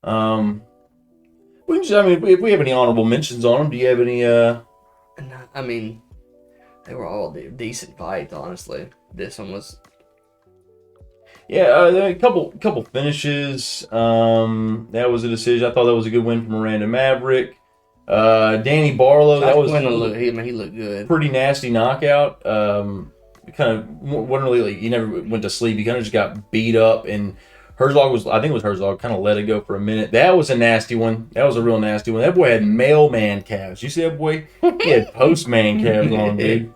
Um, we can just, I mean, if we have any honorable mentions on them, do you have any? I mean, they were all decent fights, honestly. This one was. Yeah, a couple finishes. That was a decision. I thought that was a good win for Miranda Maverick. Danny Barlow, that Josh was Quinlan he looked good. pretty nasty knockout. Kind of wasn't really like he never went to sleep. He kind of just got beat up, and Herzog was, I think it was Herzog, kind of let it go for a minute. That was a nasty one. That was a real nasty one. That boy had mailman calves. You see that boy? He had postman calves on him, dude.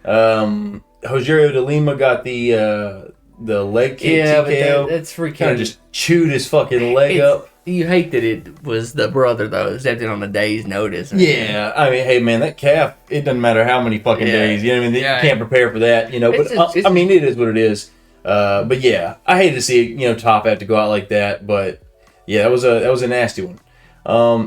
Rogerio de Lima got the leg kick Yeah, but TKO. that's freaking. Kind of just chewed his fucking leg up. You hate that it was the brother though, accepted on a day's notice. Yeah, I mean, hey man, that calf. It doesn't matter how many fucking days. You know what I mean? You can't prepare for that. You know, but I mean, it is what it is. But yeah, I hate to see Top have to go out like that. But yeah, that was a nasty one.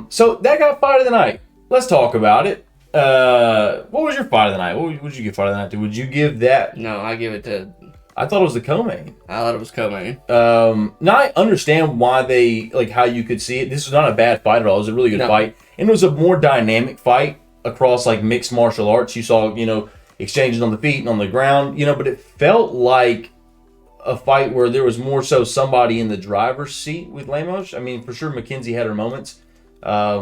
So that got fight of the night. Let's talk about it. What was your fight of the night? What would you give fight of the night to? Would you give that? No, I give it to. I thought it was the co-main. I thought it was co-main. Now I understand why they how you could see it. This was not a bad fight at all. It was a really good fight, and it was a more dynamic fight across mixed martial arts. You saw exchanges on the feet and on the ground, but it felt like a fight where there was more so somebody in the driver's seat with Lemos. I mean, for sure Mackenzie had her moments. I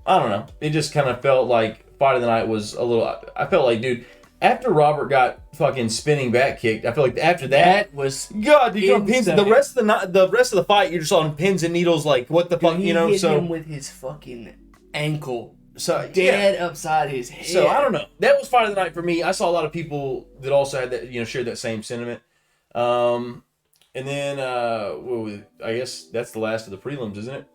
don't know. It just kind of felt like fight of the night was a little. I felt like, dude. After Robert got fucking spinning back kicked, I feel like after that was God, dude, pins. The rest of the fight, you're just on pins and needles. Like what the fuck, He hit him with his fucking ankle, dead upside his head. So I don't know. That was fight of the night for me. I saw a lot of people that also had that, shared that same sentiment. And then I guess that's the last of the prelims, isn't it?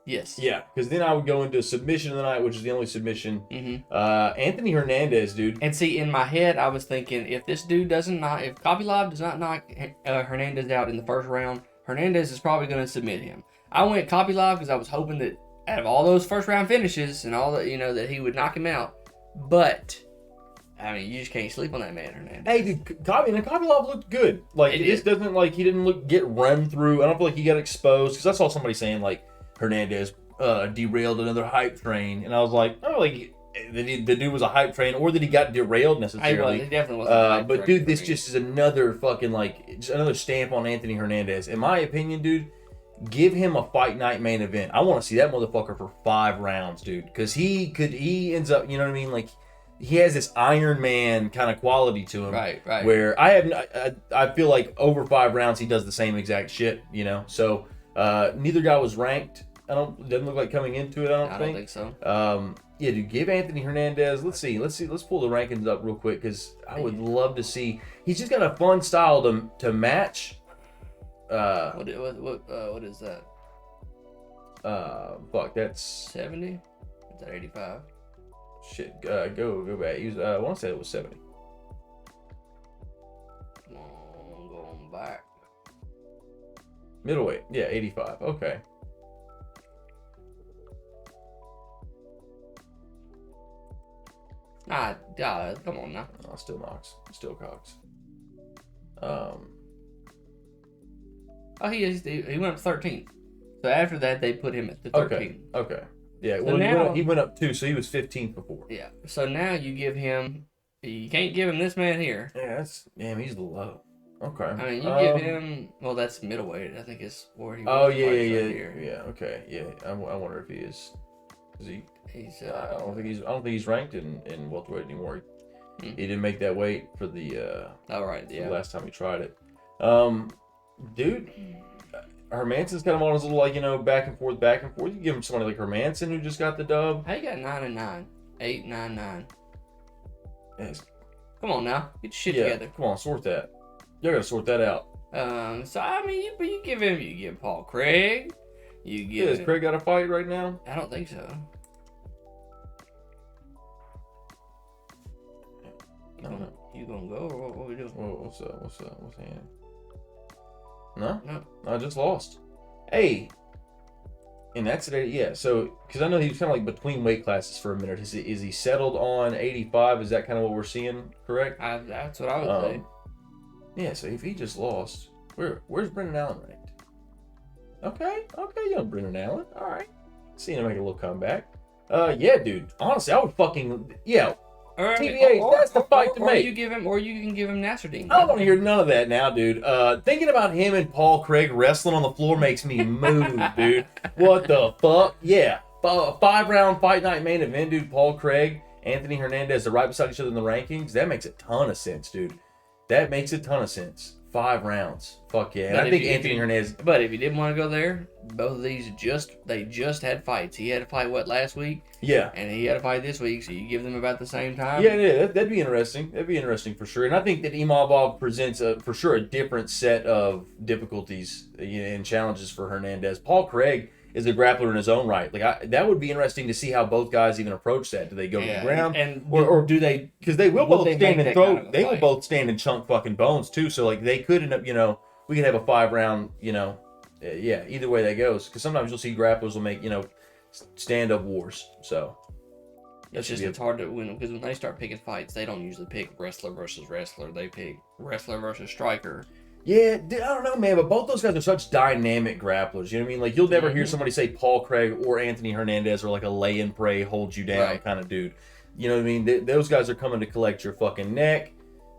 Yes. Yeah, because then I would go into submission of the night, which is the only submission. Mm-hmm. Anthony Hernandez, dude. And see, in my head, I was thinking, if Kopylov does not knock Hernandez out in the first round, Hernandez is probably going to submit him. I went Kopylov because I was hoping that out of all those first round finishes and all that, that he would knock him out. But I mean, you just can't sleep on that man, Hernandez. Hey, dude, Kopylov looked good. He didn't get run through. I don't feel like he got exposed because I saw somebody saying Hernandez derailed another hype train, and I was like, oh, the dude was a hype train, or that he got derailed necessarily. He definitely wasn't. But dude, this just is another fucking just another stamp on Anthony Hernandez. In my opinion, dude, give him a fight night main event. I want to see that motherfucker for 5 rounds, dude, because he ends up, you know what I mean, he has this Iron Man kind of quality to him, right? Where I feel like over 5 rounds he does the same exact shit, So neither guy was ranked. Doesn't look like coming into it. I don't think so. Yeah, dude, give Anthony Hernandez. Let's pull the rankings up real quick because I would love to see. He's just got a fun style to match. What is that? Fuck, that's 70. Is that 85? Shit, go back. I want to say it was 70. Come on, going back. Middleweight, yeah, 85. Okay. God, come on now. Oh, still Knox, still Cox. He went up 13. So after that, they put him at the 13. Okay. Yeah. So well, now, he went up 2, so he was 15th before. Yeah. So now you give him. You can't give him this man here. Yeah, he's low. Okay. I mean, you give him. Well, that's middleweight. I think it's where he. Oh yeah. Okay. Yeah. I wonder if he is. Is he? I don't think he's ranked in welterweight anymore. He didn't make that weight for the. The last time he tried it. Dude, Hermansson's kind of on his little back and forth. You give him somebody like Hermansson who just got the dub. How you got 9-9, 8-9-9? Yes. Come on now, get your shit together. Come on, sort that. You gotta sort that out. So I mean, you give Paul Craig. Has Craig got a fight right now? I don't think so. I don't know. You gonna go or what we doing? What's happening? No, No. I just lost. Hey, and that's it. Yeah. So, because I know he was kind of between weight classes for a minute. Is he settled on 85? Is that kind of what we're seeing? Correct. That's what I would say. Yeah. So if he just lost, where's Brendan Allen ranked? Okay, young Brendan Allen. All right, seeing him make a little comeback. Yeah, dude. Honestly, I would fucking TBA. That's the fight to make. You can give him Nasruddin. I don't want to hear none of that now, dude. Thinking about him and Paul Craig wrestling on the floor makes me move, dude. What the fuck? Yeah, 5-round fight night main event, dude. Paul Craig, Anthony Hernandez are right beside each other in the rankings. That makes a ton of sense, dude. That makes a ton of sense. 5 rounds. Fuck yeah. And I think Anthony Hernandez. But if you didn't want to go there, both of these just had fights. He had a fight last week? Yeah. And he had a fight this week, so you give them about the same time. Yeah, that'd be interesting. That'd be interesting for sure. And I think that Imavov presents for sure a different set of difficulties and challenges for Hernandez. Paul Craig is a grappler in his own right. That would be interesting to see how both guys even approach that. Do they go to the ground, or do they? Because they will both stand and throw. They will both stand and chunk fucking bones too. So they could end up. We could have a 5-round. Either way that goes. Because sometimes you'll see grapplers will make stand up wars. So it's hard to win because when they start picking fights, they don't usually pick wrestler versus wrestler. They pick wrestler versus striker. Yeah, I don't know, man, but both those guys are such dynamic grapplers. You know what I mean? You'll never hear somebody say Paul Craig or Anthony Hernandez are like a lay and pray, hold you down kind of dude. You know what I mean? Those guys are coming to collect your fucking neck,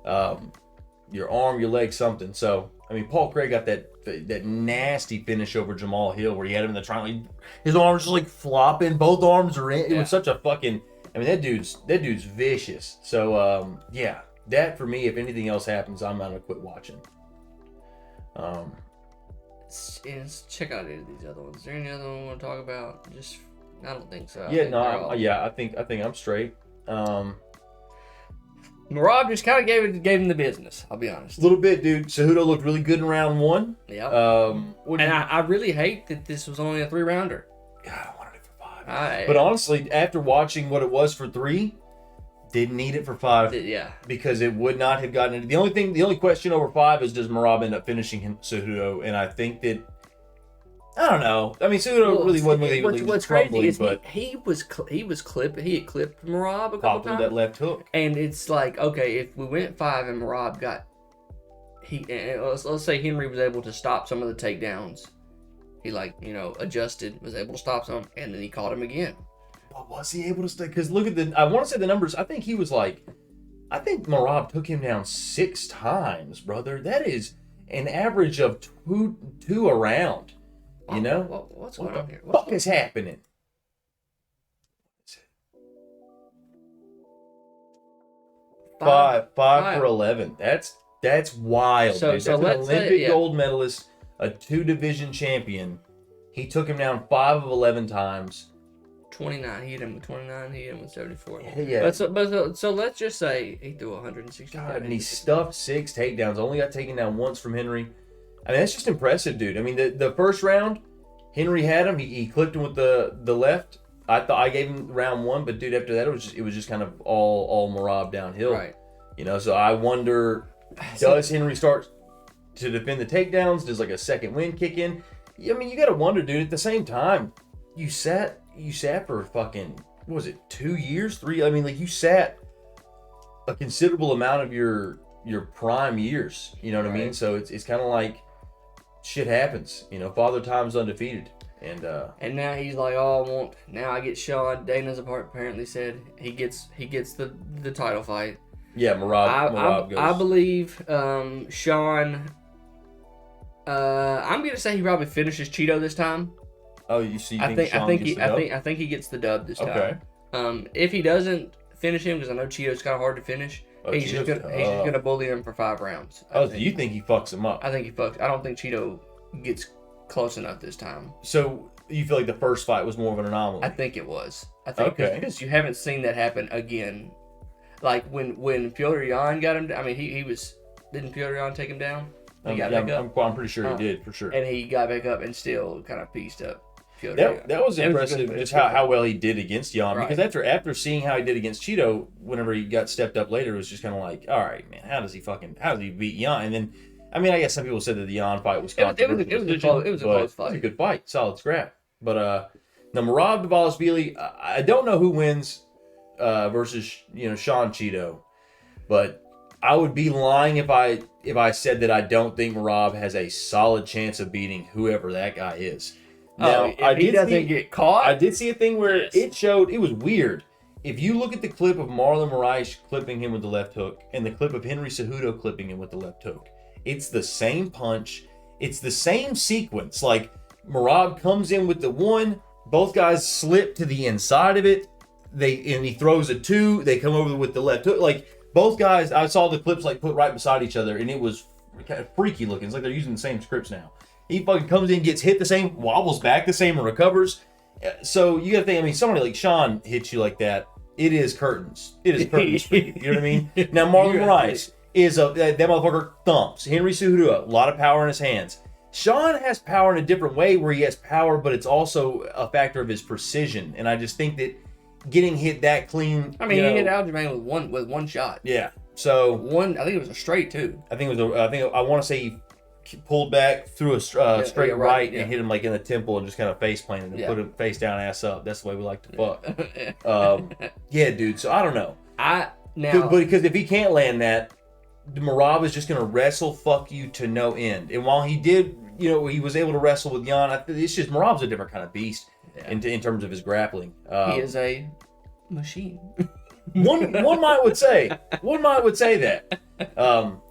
your arm, your leg, something. So, I mean, Paul Craig got that nasty finish over Jamal Hill where he had him in the triangle. His arms just flopping. Both arms are in. It was such a fucking... I mean, that dude's vicious. So, that for me, if anything else happens, I'm going to quit watching. Check out any of these other ones. Is there any other one we want to talk about? I don't think so. I think I'm straight. Merab just kind of gave him the business. I'll be honest. A little bit, dude. Cejudo looked really good in round 1. Yeah. I really hate that this was only a 3-rounder. God, I wanted it for 5. But honestly, after watching what it was for 3. Didn't need it for 5. Yeah. Because it would not have gotten it. The only question over 5 is does Merab end up finishing Cejudo? And I think that I don't know. I mean, Cejudo really wasn't really what's crazy is he had clipped Merab a couple times. That left hook. And it's like, okay, if we went 5 and Merab got let's say Henry was able to stop some of the takedowns. He adjusted, was able to stop some, and then he caught him again. But was he able to stay? Because look at I want to say the numbers. I think Merab took him down 6 times, brother. That is an average of two a round. You know? What's going on here? What the fuck is happening? Five for 11. That's wild. So dude. That's an Olympic gold medalist, a 2-division champion. He took him down 5 of 11 times. 29. He hit him with 29. He hit him with 74. Yeah. So let's just say he threw 160. God, and he stuffed 6 takedowns. Only got taken down once from Henry. I mean, that's just impressive, dude. I mean, the first round, Henry had him. He clipped him with the left. I gave him round 1, but dude, after that, it was just kind of all Merab downhill. Right. So I wonder, does Henry start to defend the takedowns? Does a second wind kick in? I mean, you got to wonder, dude. At the same time, you sat for fucking, what was it, 2 years, 3? I mean, you sat a considerable amount of your prime years. You know what I mean? So it's kind of like shit happens. Father Time's undefeated, and now he's like, oh, now I get Sean. Dana's apparently said he gets the title fight. Yeah, Merab goes. I believe Sean. I'm gonna say he probably finishes Cheeto this time. Oh, you see? I think he gets the dub this time. Okay. If he doesn't finish him, because I know Cheeto's kind of hard to finish, he's just gonna bully him for 5 rounds. Do you think he fucks him up? I think he fucks. I don't think Cheeto gets close enough this time. So you feel like the first fight was more of an anomaly? I think it was. Because you haven't seen that happen again. Like when Piotr Jan got him. I mean, he was. Didn't Piotr Jan take him down? He got back up. I'm pretty sure he did, for sure. And he got back up and still kind of pieced up. That was impressive, just how well he did against Jan. Right. Because after seeing how he did against Cheeto, whenever he got stepped up later, it was just kind of like, all right, man, how does he beat Jan? And then, I mean, I guess some people said that the Jan fight was controversial. It was a close fight. It was a good fight, solid scrap. But now Merab Dvalishvili, I don't know who wins versus Sean Cheeto, but I would be lying if I said that I don't think Merab has a solid chance of beating whoever that guy is. Now, if he doesn't get caught. I did see a thing where it was weird. If you look at the clip of Marlon Moraes clipping him with the left hook and the clip of Henry Cejudo clipping him with the left hook, it's the same punch. It's the same sequence. Like, Merab comes in with the one, both guys slip to the inside of it, and he throws a two, they come over with the left hook. Like, both guys, I saw the clips like put right beside each other, and it was kind of freaky looking. It's like they're using the same scripts now. He fucking comes in, gets hit the same, wobbles back the same, and recovers. So you got to think, I mean, somebody like Sean hits you like that, it is curtains. It is curtains for you. You know what I mean? Now, Marlon Moraes is that motherfucker thumps. Henry Cejudo, a lot of power in his hands. Sean has power in a different way where he has power, but it's also a factor of his precision. And I just think that getting hit that clean. I mean, he hit Aljamain with one shot. Yeah. So I think it was a straight too. I want to say he pulled back, threw a straight right, and hit him like in the temple and just kind of face planted and put him face down, ass up. That's the way we like to fuck. Yeah, dude. So I don't know. Because if he can't land that, Merab is just gonna wrestle fuck you to no end. And while he did, he was able to wrestle with Jan. It's just Merab's a different kind of beast in terms of his grappling. He is a machine. One might would say that.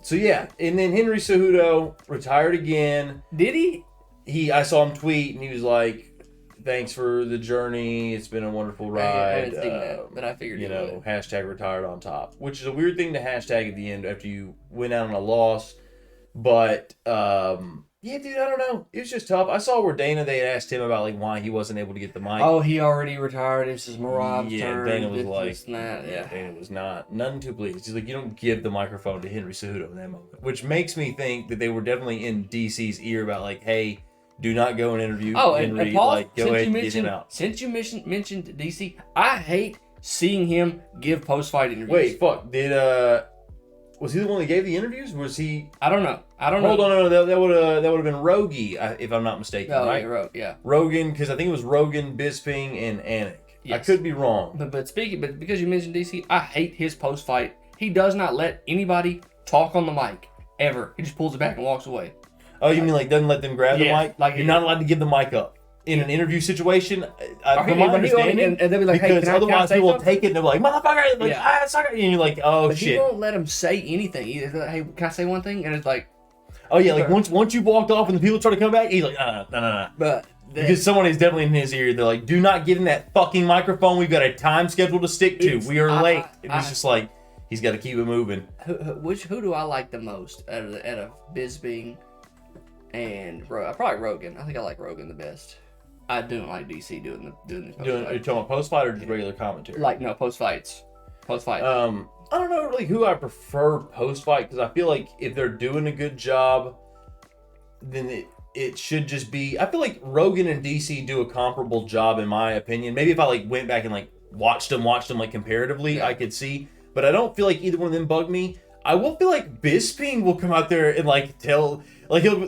So yeah, and then Henry Cejudo retired again. Did he? I saw him tweet, and he was like, "Thanks for the journey. It's been a wonderful ride." I didn't see that, but I figured hashtag retired on top, which is a weird thing to hashtag at the end after you went out on a loss. But yeah, dude, I don't know. It was just tough. I saw where Dana, they had asked him about like why he wasn't able to get the mic. Oh, he already retired. This is Merab's turn. Dana was like, Dana was none too pleased. He's like, you don't give the microphone to Henry Cejudo in that moment, which makes me think that they were definitely in DC's ear about like, hey, do not go and interview Henry. And Paul, go ahead and get him out. Since you mentioned DC, I hate seeing him give post-fight interviews. Wait, fuck. Was he the one that gave the interviews? Was he? I don't know. Hold on, no, that would have been Rogie, if I'm not mistaken, right? Yeah, Rogan, because I think it was Rogan, Bisping, and Anik. Yes. I could be wrong. But because you mentioned DC, I hate his post-fight. He does not let anybody talk on the mic ever. He just pulls it back and walks away. Oh, you mean like doesn't let them grab the mic? Like you're not allowed to give the mic up in an interview situation. From my understanding, and they'll be like, "Hey, because otherwise people will take it and they're like, "Motherfucker!" Like, sucker. And you're like, "Oh but shit!" He won't let him say anything. He's like, "Hey, can I say one thing?" And it's like, "Oh yeah," like once you walked off and the people try to come back, he's like, "No." But because someone is definitely in his ear. They're like, "Do not give him that fucking microphone. We've got a time schedule to stick to. We are late." And it's just like he's got to keep it moving. Who do I like the most out of Bisping and probably Rogan? I think I like Rogan the best. I don't like DC doing the post fight. Are you talking about post fight or just regular commentary? Like no post fights. Post fight. I don't know really who I prefer post fight because I feel like if they're doing a good job, then it should just be. I feel like Rogan and DC do a comparable job in my opinion. Maybe if I like went back and like watched them like comparatively, I could see. But I don't feel like either one of them bug me. I will feel like Bisping will come out there and like tell. Like he'll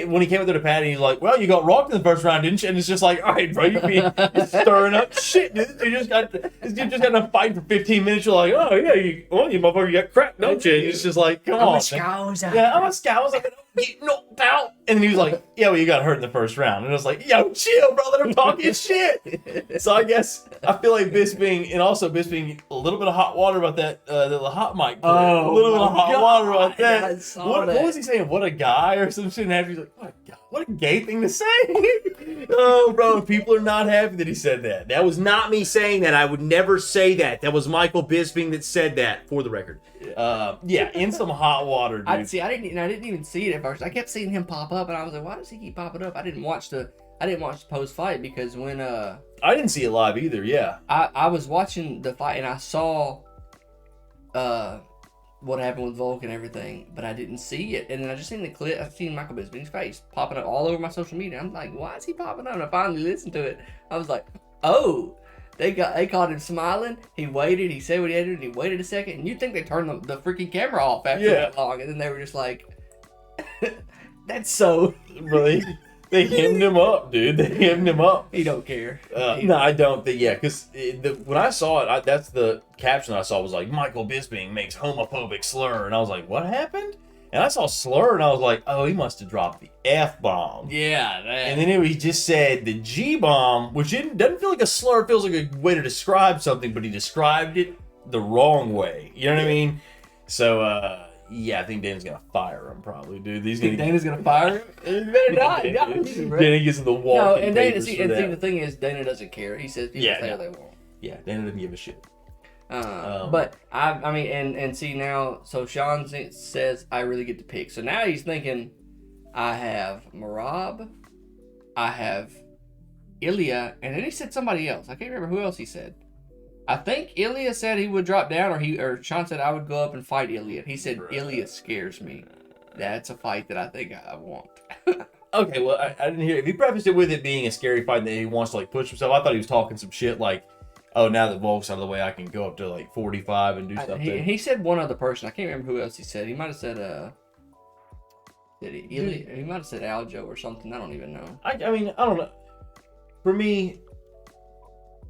when he came out there to Patty, he's like, "Well, you got rocked in the first round, didn't you?" And it's just like, "All right, bro, you're stirring up shit. This dude just got in a fight for 15 minutes. You're like, oh yeah, you motherfucker got cracked, don't you?" It's just like, come on, I'm a scouser. Yeah, I'm a scouser. I'm gonna get knocked out. And then he was like, "Yeah, well, you got hurt in the first round." And I was like, "Yo, chill, brother. I'm talking shit." So I guess I feel like Bisping a little bit of hot water about that the hot mic. A little bit of hot water about that. What was he saying? What a guy or some shit. And after he's like, what a gay thing to say. Oh, bro, people are not happy that he said that. That was not me saying that. I would never say that. That was Michael Bisping that said that, for the record. Yeah, in some hot water, dude. I didn't even see it at first. I kept seeing him pop up, and I was like, why does he keep popping up? I didn't watch the post fight because when I didn't see it live either. Yeah, I was watching the fight and I saw what happened with Volk and everything, but I didn't see it. And then I just seen the clip. I seen Michael Bisping's face popping up all over my social media. I'm like, why is he popping up? And I finally listened to it. I was like, oh, they caught him smiling. He waited. He said what he had to do, and he waited a second. And you'd think they turned the freaking camera off after that long, and then they were just like, that's so really. They hemmed him up, dude. They hemmed him up. He don't care. No, I don't think. Yeah, because when I saw it, that's the caption I saw was like Michael Bisping makes homophobic slur, and I was like, what happened? And I saw slur, and I was like, oh, he must have dropped the F-bomb. Yeah. And then he just said the G-bomb, which doesn't feel like a slur. It feels like a way to describe something, but he described it the wrong way. You know what I mean? So, yeah, I think Dana's going to fire him probably, dude. Dana's going to fire him? He better not. Dana gets in the wall. No, and Dana, the thing is, Dana doesn't care. He says people say what they want. Yeah, Dana doesn't give a shit. But I mean, and see now, so Sean says I really get to pick. So now he's thinking, I have Merab, I have Ilya, and then he said somebody else. I can't remember who else he said. I think Ilya said he would drop down, or Sean said I would go up and fight Ilya. He said Ilya scares me. That's a fight that I think I want. Okay, well I didn't hear it. If he prefaced it with it being a scary fight that he wants to like push himself, I thought he was talking some shit like, oh, now that Volk's out of the way, I can go up to like 45 and do something. He said one other person. I can't remember who else he said. He might have said he might have said Aljo or something. I don't even know. I mean, I don't know. For me,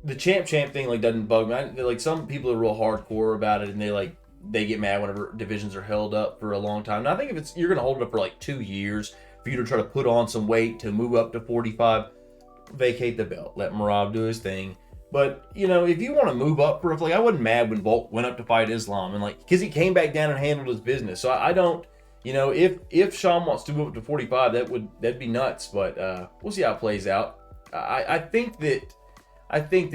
the champ thing like doesn't bug me. Like some people are real hardcore about it, and they get mad whenever divisions are held up for a long time. Now I think if you're gonna hold it up for like 2 years for you to try to put on some weight to move up to 45, vacate the belt, let Merab do his thing. But if you want to move up for I wasn't mad when Volk went up to fight Islam, and because he came back down and handled his business. So I don't, if Sean wants to move up to 45, that'd be nuts. But we'll see how it plays out. I think that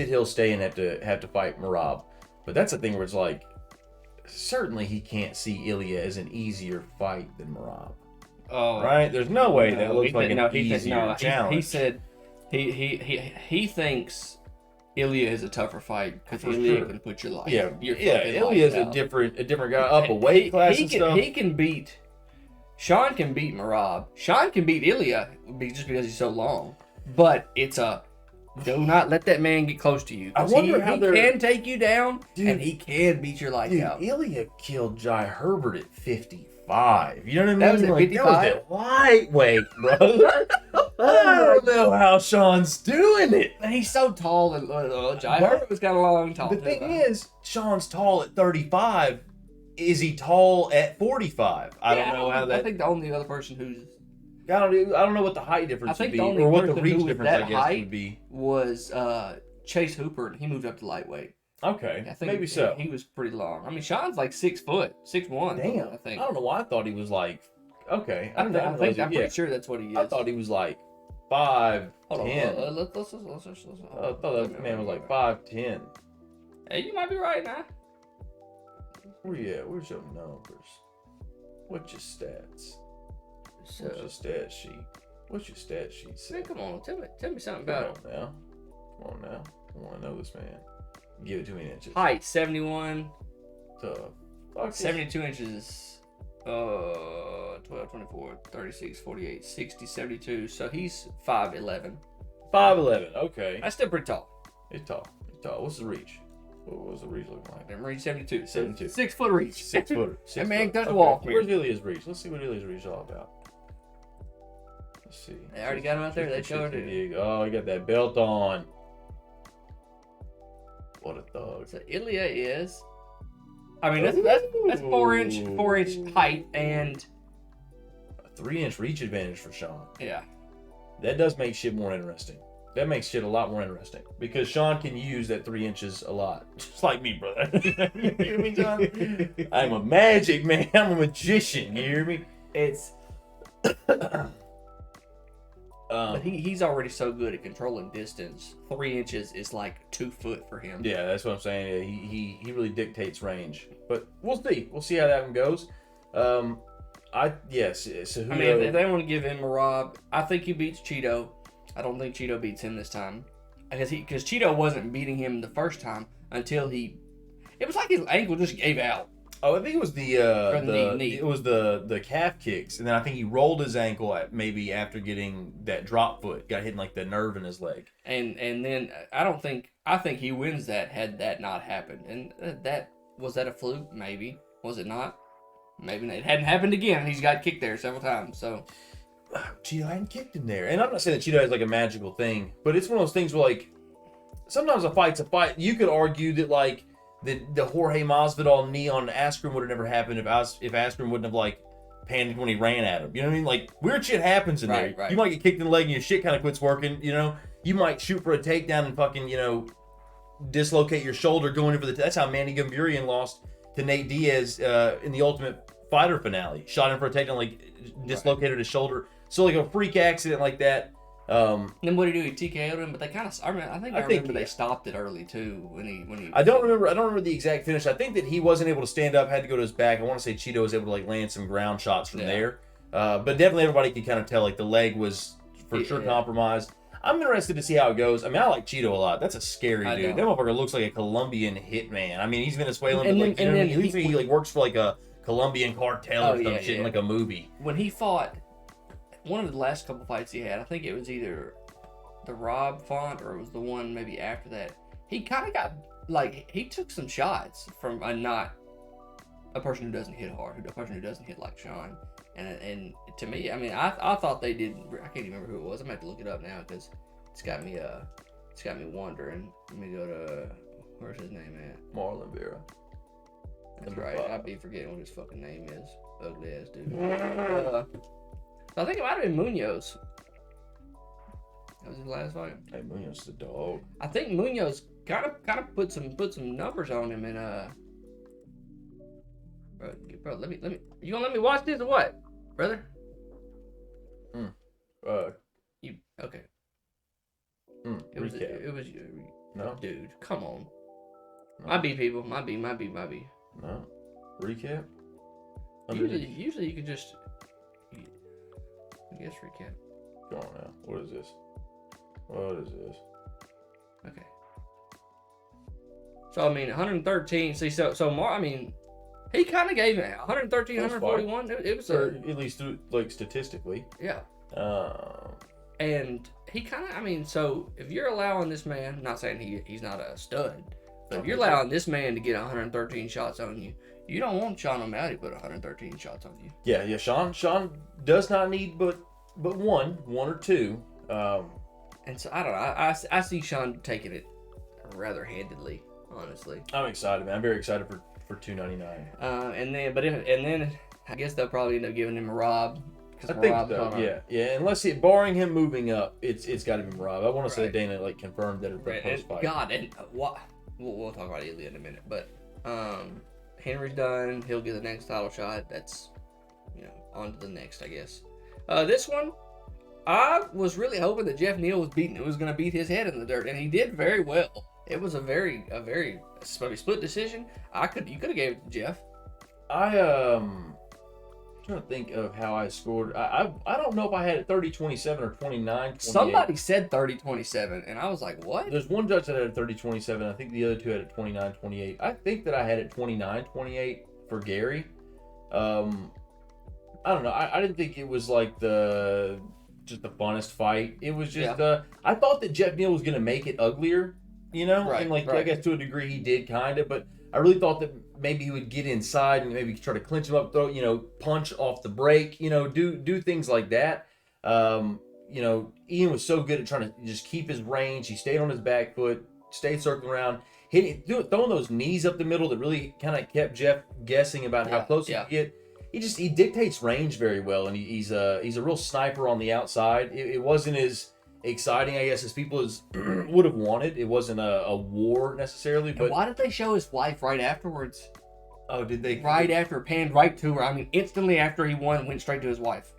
he'll stay and have to fight Merab. But that's the thing where it's like, certainly he can't see Ilya as an easier fight than Merab. Oh, right? There's no way that looks like an easier challenge. He said he thinks Ilya is a tougher fight because Ilya can put your life. Yeah, Ilya is a different guy, up a weight class and stuff. Sean can beat Merab. Sean can beat Ilya just because he's so long. But it's do not let that man get close to you. I wonder how he can take you down, and he can beat your life out. Ilya killed Jai Herbert at 55. You know what I mean? That was at 55? That was lightweight, brother. I don't know how Sean's doing it. And he's so tall, and Jai Herbert was kind of long and tall. The thing is, Sean's tall at 35. Is he tall at 45? I don't know how that. I think the only other person who's I don't know what the height difference would be, or what the reach difference I guess would be. Was Chase Hooper, and he moved up to lightweight. Okay, I think maybe so. He was pretty long. I mean, Sean's like 6 foot, 6'1". Damn, I think. I don't know why I thought he was like. Okay, I'm pretty sure that's what he is. I thought he was like 5'10". Hold on, let's I thought that man was like 5'10". Hey, you might be right now. Where you at? Where's your numbers? What's your stats? What's your stat sheet? What's your stat sheet say? Man, come on, tell me something about it. Come on now. I want to know this man. Give it to me in inches. Height 71. Tough. 72 inches. 12, 24, 36, 48, 60, 72. So he's 5'11". 5'11". Okay. That's still pretty tall. It's tall. What's the reach? What was the reach looking like? I'm reach 72. 72. 6 foot reach. 6 footer. That man got the wall. Where's Ilya's reach? Let's see what Ilya's reach is all about. Let's see. They already got him out there. They showed it. Oh, he got that belt on. What a thug. So Ilya is. I mean, that's 4 inch height and a 3-inch reach advantage for Sean. Yeah. That does make shit more interesting. That makes shit a lot more interesting because Sean can use that 3 inches a lot, just like me, brother. You hear me, John? I'm a magic man. I'm a magician. You hear me? It's. But he's already so good at controlling distance. 3 inches is like 2 foot for him. Yeah, that's what I'm saying. He really dictates range. But we'll see. We'll see how that one goes. So I mean, if they want to give him Merab, I think he beats Cheeto. I don't think Cheeto beats him this time because Cheeto wasn't beating him the first time until it was like his ankle just gave out. Oh, I think it was the calf kicks, and then I think he rolled his ankle maybe after getting that drop foot, got hit in like the nerve in his leg. And then I think he wins that had that not happened. And that a fluke? Maybe. Was it not? Maybe not. It hadn't happened again. He's got kicked there several times. So Cheeto hadn't kicked him there. And I'm not saying that Cheeto has like a magical thing, but it's one of those things where like sometimes a fight's a fight. You could argue that like the Jorge Masvidal knee on Askren would have never happened if Askren wouldn't have like panicked when he ran at him. You know what I mean? Like weird shit happens in there. Right. You might get kicked in the leg and your shit kind of quits working. You know, you might shoot for a takedown and fucking dislocate your shoulder going in for the. That's how Manny Gamburian lost to Nate Diaz in the Ultimate Fighter finale. Shot him for a takedown, like dislocated his shoulder. So like a freak accident like that. Then what did he do? He TKO'd him, but they kind of. I remember they stopped it early too when he. I don't remember the exact finish. I think that he wasn't able to stand up, had to go to his back. I want to say Cheeto was able to like land some ground shots from there. But definitely everybody could kind of tell like the leg was for sure compromised. I'm interested to see how it goes. I mean, I like Cheeto a lot. That's a scary dude. That motherfucker looks like a Colombian hitman. I mean, he's Venezuelan, but he like works for like a Colombian cartel or some shit in like a movie. When he fought. One of the last couple fights he had, I think it was either the Rob Font or it was the one maybe after that. He kind of got like he took some shots from not a person who doesn't hit hard, a person who doesn't hit like Sean. And to me, I mean, I thought they did. I can't even remember who it was. I'm gonna have to look it up now because it's got me wondering. Let me go to where's his name at? Marlon Vera. That's right. I'd be forgetting what his fucking name is. Ugly ass dude. I think it might have been Munoz. That was his last fight. Hey, Munoz is a dog. I think Munoz kind of put some numbers on him and bro, let me. You gonna let me watch this or what, brother? You okay? It was no, dude. Come on. No. Might be people. Might be. No. Recap. Usually you could just. I guess recap. Go on now. What is this? Okay. So I mean, 113. See, so I mean, he kind of gave it 113, 141. It was at least through like statistically. Yeah. And he kind of, I mean, so if you're allowing this man, not saying he's not a stud, but if you're allowing this man to get 113 shots on you, you don't want Sean O'Malley to put 113 shots on you. Yeah. Sean does not need but one or two. And so I don't know. I see Sean taking it rather handedly, honestly. I'm excited, man. I'm very excited for 299. And then I guess they'll probably end up giving him a Rob. I think so. Yeah. Unless barring him moving up, it's got to be Rob. I want to say Dana like confirmed that it's post fight. God, and what we'll talk about Ilya in a minute, but Henry's done. He'll get the next title shot. That's on to the next, I guess. This one, I was really hoping that Jeff Neal was going to beat his head in the dirt, and he did very well. It was a very split decision. You could have gave it to Jeff. I'm trying to think of how I scored. I don't know if I had it 30-27 or 29-28. Somebody said 30-27, and I was like, what? There's one judge that had it 30-27. I think the other two had it 29-28. I think that I had it 29-28 for Gary. I don't know. I didn't think it was like just the funnest fight. It was just I thought that Jeff Neal was gonna make it uglier, and I guess to a degree he did kind of, but I really thought that maybe he would get inside and maybe try to clinch him up, throw, punch off the break, do things like that. Ian was so good at trying to just keep his range. He stayed on his back foot, stayed circling around, throwing those knees up the middle that really kind of kept Jeff guessing about how close he could get. He dictates range very well, and he's a real sniper on the outside. It wasn't as exciting, I guess, as people would have wanted. It wasn't a war necessarily. But why did they show his wife right afterwards? Oh, did they? Right after, panned right to her. I mean, instantly after he won, went straight to his wife,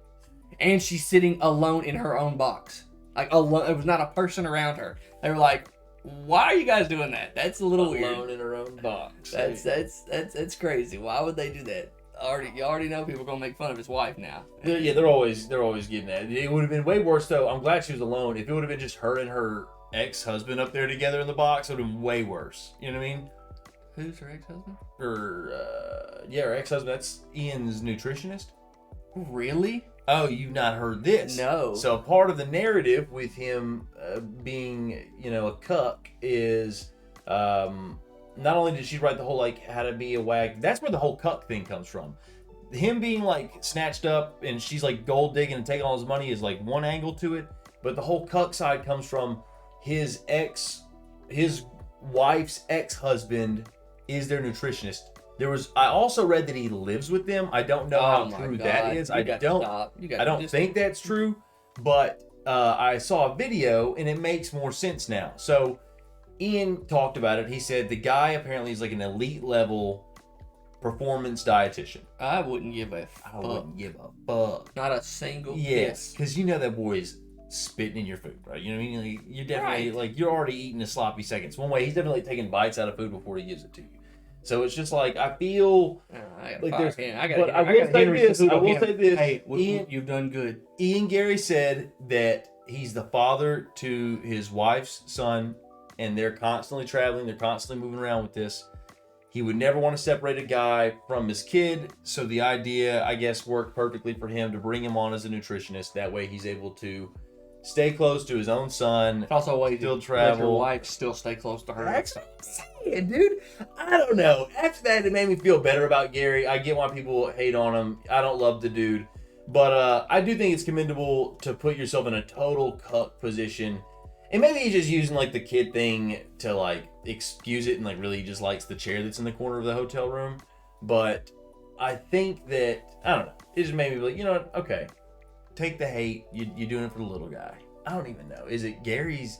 and she's sitting alone in her own box, like alone. It was not a person around her. They were like, "Why are you guys doing that? That's a little weird." Alone in her own box. That's crazy. Why would they do that? You already know people are gonna make fun of his wife now. Yeah, they're always getting that. It would have been way worse though. I'm glad she was alone. If it would have been just her and her ex-husband up there together in the box, it would have been way worse. You know what I mean? Who's her ex-husband? Her ex-husband. That's Ian's nutritionist. Really? Oh, you've not heard this? No. So part of the narrative with him being, a cuck is. Not only did she write the whole how to be a wag, that's where the whole cuck thing comes from. him being like snatched up and she's like gold digging and taking all his money is like one angle to it, but the whole cuck side comes from his wife's ex-husband is their nutritionist. I also read that he lives with them. I don't know how true that is. I don't think that's true, but I saw a video and it makes more sense now. So Ian talked about it. He said the guy apparently is like an elite level performance dietitian. I wouldn't give a fuck. I wouldn't give a fuck. Not a single Yes, because you know that boy's spitting in your food, right? You know what I mean? Like, you're definitely like you're already eating a sloppy seconds. One way, he's definitely taking bites out of food before he gives it to you. So it's just like I feel like there's. But I will say this. I will say this. Hey, Ian, you've done good. Ian Gary said that he's the father to his wife's son, and they're constantly traveling. They're constantly moving around with this. He would never want to separate a guy from his kid, so the idea, I guess, worked perfectly for him to bring him on as a nutritionist. That way, he's able to stay close to his own son. It's also a way still to travel. let your wife still stay close to her. That's what I'm saying, dude. I don't know. After that, it made me feel better about Gary. I get why people hate on him. I don't love the dude, but I do think it's commendable to put yourself in a total cuck position. And maybe he's just using like the kid thing to like excuse it, and like really just likes the chair that's in the corner of the hotel room. But I think that, I don't know, it just made me be like, you know what, okay, take the hate. You're doing it for the little guy. I don't even know. Is it Gary's?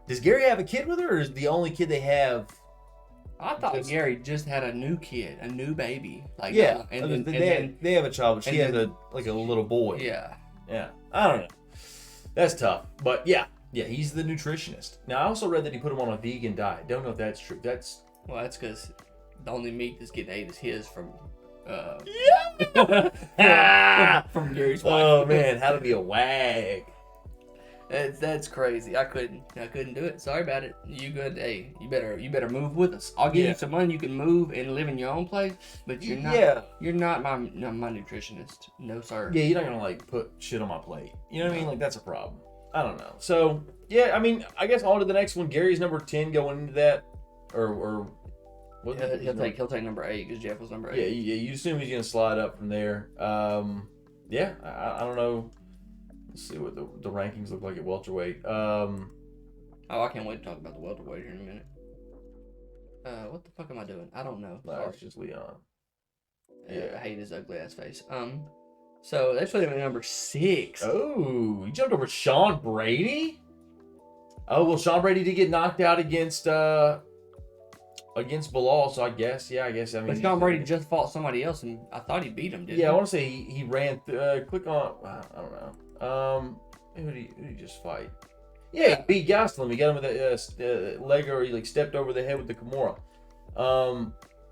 Does Gary have a kid with her, or is the only kid they have? I thought Gary just had a new kid, a new baby. Like yeah, and they have a child, but she has a little boy. Yeah. I don't know. That's tough, but yeah, he's the nutritionist. Now I also read that he put him on a vegan diet. Don't know if that's true. That's because the only meat that's getting ate is his from from Gary's wife. Oh man, how to be a wag. That's crazy. I couldn't do it. Sorry about it. You good? Hey, you better move with us. I'll give you some money. You can move and live in your own place, but you're not. Yeah. You're not my nutritionist. No sir. Yeah, you're not gonna like put shit on my plate. You know what I mean? Like that's a problem. I don't know. So yeah, I mean, I guess on to the next one. Gary's number 10 going into that, or what? He'll take number 8 because Jeff was number 8. Yeah. You assume he's gonna slide up from there. Yeah. I don't know. Let's see what the rankings look like at welterweight. Oh, I can't wait to talk about the welterweight here in a minute. What the fuck am I doing? I don't know. No, it's just Leon. Yeah, I hate his ugly ass face. So they put him at number 6. Oh, you jumped over Sean Brady? Oh well, Sean Brady did get knocked out against Bilal, so I guess. I mean, but Sean Brady just fought somebody else, and I thought he beat him. Didn't he? I want to say he ran. Click on. I don't know. Who did he just fight? Yeah, he beat Gastelum. He got him with a leg, or he like stepped over the head with the Kimura.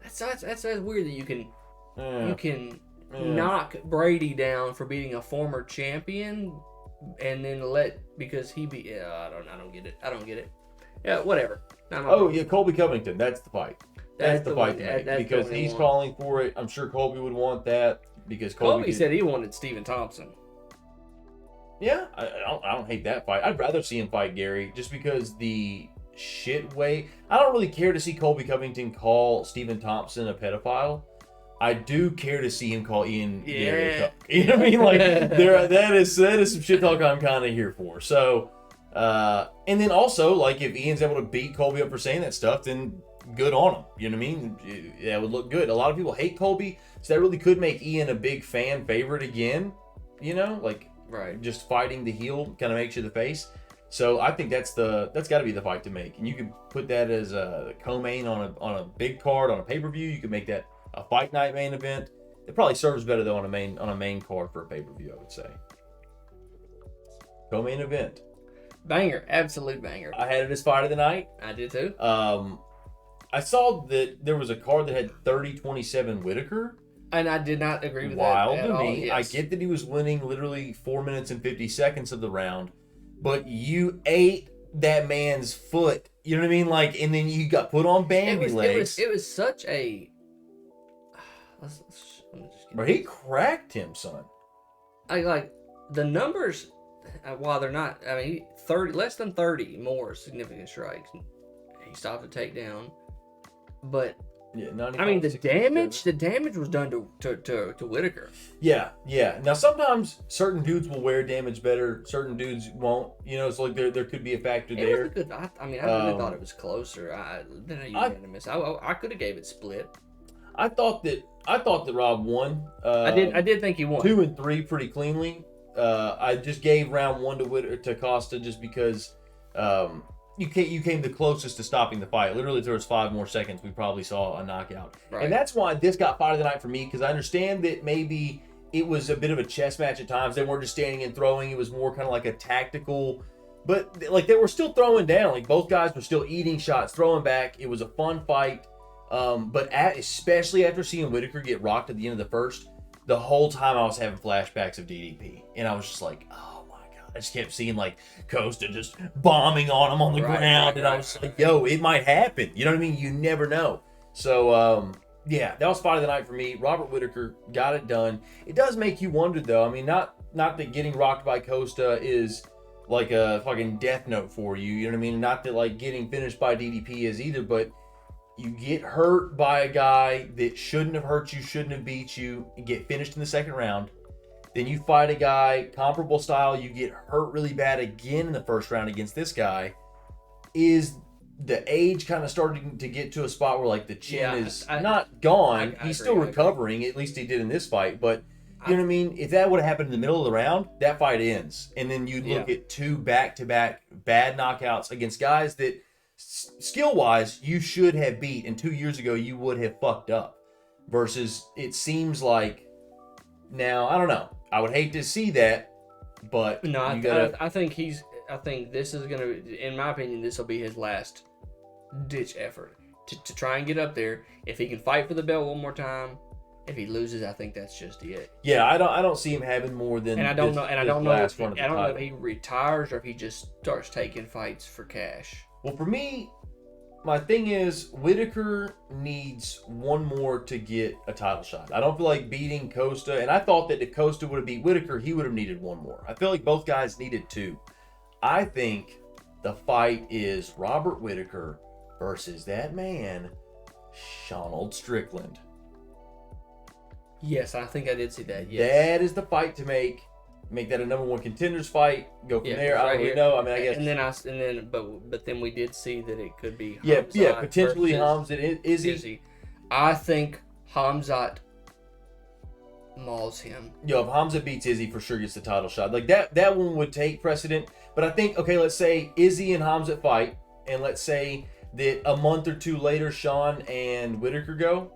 That's weird that you can knock Brady down for beating a former champion, and then because he beat. I don't get it. Yeah, whatever. Colby Covington. That's the fight. That's the fight to make, because he's calling for it. I'm sure Colby would want that because Colby said he wanted Stephen Thompson. Yeah, I don't hate that fight. I'd rather see him fight Gary just because the shit way. I don't really care to see Colby Covington call Stephen Thompson a pedophile. I do care to see him call Ian Gary a cuck. You know what I mean? Like that is some shit talk I'm kind of here for. So, and then also like if Ian's able to beat Colby up for saying that stuff, then good on him. You know what I mean? That would look good. A lot of people hate Colby, so that really could make Ian a big fan favorite again. You know, like. Right. Just fighting the heel kind of makes you the face. So I think that's got to be the fight to make. And you could put that as a co-main on a big card on a pay-per-view. You could make that a fight night main event. It probably serves better though on a main card for a pay-per-view, I would say. Co-main event. Banger, absolute banger. I had it as fight of the night. I did too. I saw that there was a card that had 30-27 Whitaker. And I did not agree with Wild that at to all. me. Yes. I get that he was winning literally 4 minutes and 50 seconds of the round, but you ate that man's foot. You know what I mean? Like, and then you got put on Bambi legs. It was such a. Let me just Bro, he cracked him, son. I like the numbers. While they're not, I mean, less than 30 more significant strikes. He stopped a takedown, but Yeah, 95, I mean, the 67. damage was done to Whitaker. Yeah, yeah. Now sometimes certain dudes will wear damage better, certain dudes won't. You know, it's like there could be a factor It there. was a good. I mean, I really thought it was closer than a unanimous. I could have gave it split. I thought that Rob won. I did think he won. 2 and 3 pretty cleanly. I just gave round 1 to Costa just because you came the closest to stopping the fight. Literally, if there was 5 more seconds, we probably saw a knockout. Right. And that's why this got fight of the night for me, because I understand that maybe it was a bit of a chess match at times. They weren't just standing and throwing. It was more kind of like a tactical, but like they were still throwing down. Like both guys were still eating shots, throwing back. It was a fun fight. But especially after seeing Whitaker get rocked at the end of the first, the whole time I was having flashbacks of DDP. And I was just like, oh my God. I just kept seeing like Costa just bombing on him on the ground. And I was like, yo, it might happen. You know what I mean? You never know. So, yeah, that was fight of the night for me. Robert Whitaker got it done. It does make you wonder, though. I mean, not that getting rocked by Costa is like a fucking death note for you. You know what I mean? Not that like getting finished by DDP is either, but you get hurt by a guy that shouldn't have hurt you, shouldn't have beat you, and get finished in the second round. Then you fight a guy, comparable style, you get hurt really bad again in the first round against this guy. Is the age kind of starting to get to a spot where like the chin is not gone? He's still recovering, at least he did in this fight. But you know what I mean? If that would have happened in the middle of the round, that fight ends. And then you look at 2 back-to-back bad knockouts against guys that skill-wise you should have beat, and 2 years ago you would have fucked up. Versus it seems like now, I don't know. I would hate to see that, but no, I think this is gonna, in my opinion, this will be his last ditch effort to try and get up there. If he can fight for the belt one more time, if he loses, I think that's just it. Yeah, I don't see him having more than. And I don't know if he retires or if he just starts taking fights for cash. Well, for me, my thing is Whitaker needs one more to get a title shot. I don't feel like beating Costa, and I thought that if Costa would have beat Whitaker, he would have needed one more. I feel like both guys needed 2. I think the fight is Robert Whitaker versus that man, Shawn Strickland. Yes, I think I did see that. Yes. That is the fight to make. Make that a number 1 contenders fight. Go from there. I don't really know. I mean, I guess. But then we did see that it could be. Hamzat potentially Hamzat and Izzy. I think Hamzat mauls him. Yo, if Hamzat beats Izzy, for sure gets the title shot. Like that one would take precedent. But I think, okay, let's say Izzy and Hamzat fight, and let's say that a month or 2 later, Shawn and Whitaker go.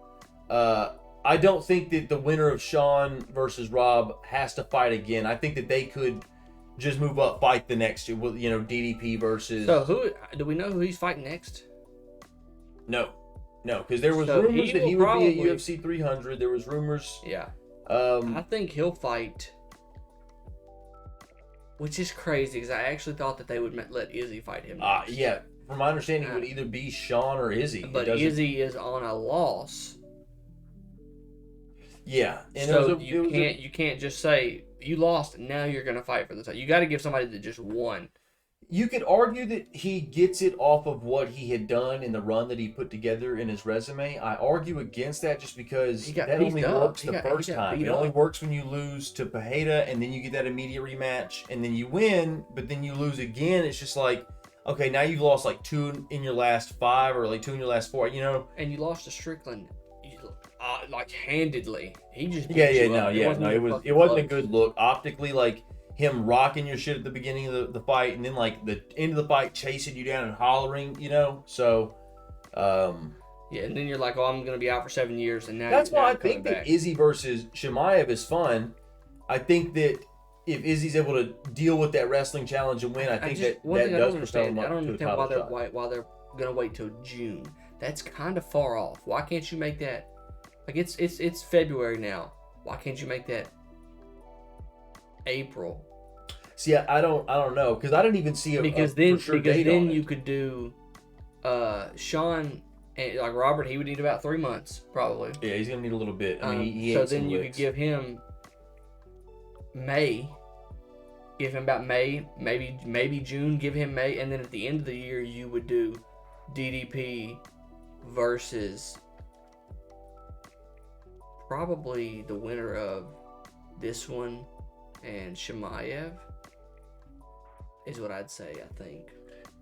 I don't think that the winner of Shawn versus Rob has to fight again. I think that they could just move up, fight the next, DDP versus. So do we know who he's fighting next? No, because there was rumors that he would be at UFC 300. There was rumors. Yeah. I think he'll fight, which is crazy because I actually thought that they would let Izzy fight him next. Yeah. From my understanding, it would either be Shawn or Izzy. But Izzy is on a loss. Yeah, and so you can't just say you lost and now you're gonna fight for the title. You got to give somebody that just won. You could argue that he gets it off of what he had done in the run that he put together in his resume. I argue against that just because that only works the first time. It only works when you lose to Pereira and then you get that immediate rematch and then you win, but then you lose again. It's just like, okay, now you've lost like 2 in your last 5 or like 2 in your last 4. And you lost to Strickland. Like handedly, he just no. It wasn't a good look optically. Like him rocking your shit at the beginning of the fight, and then like the end of the fight chasing you down and hollering. So, yeah, and then you're like, oh, I'm gonna be out for 7 years, and now that's why I think that Izzy versus Chimaev is fun. I think that if Izzy's able to deal with that wrestling challenge and win, I think that does propel him up to a title shot. Why they're gonna wait till June. That's kind of far off. Why can't you make that? Like it's February now. Why can't you make that April? See, I don't know because I didn't even see a because then you could do Shawn and like Robert. He would need about 3 months probably. Yeah, he's gonna need a little bit. I mean, he so then you could give him May. Give him about May, maybe June. Give him May, and then at the end of the year you would do DDP versus probably the winner of this one and Chimaev is what I'd say, I think.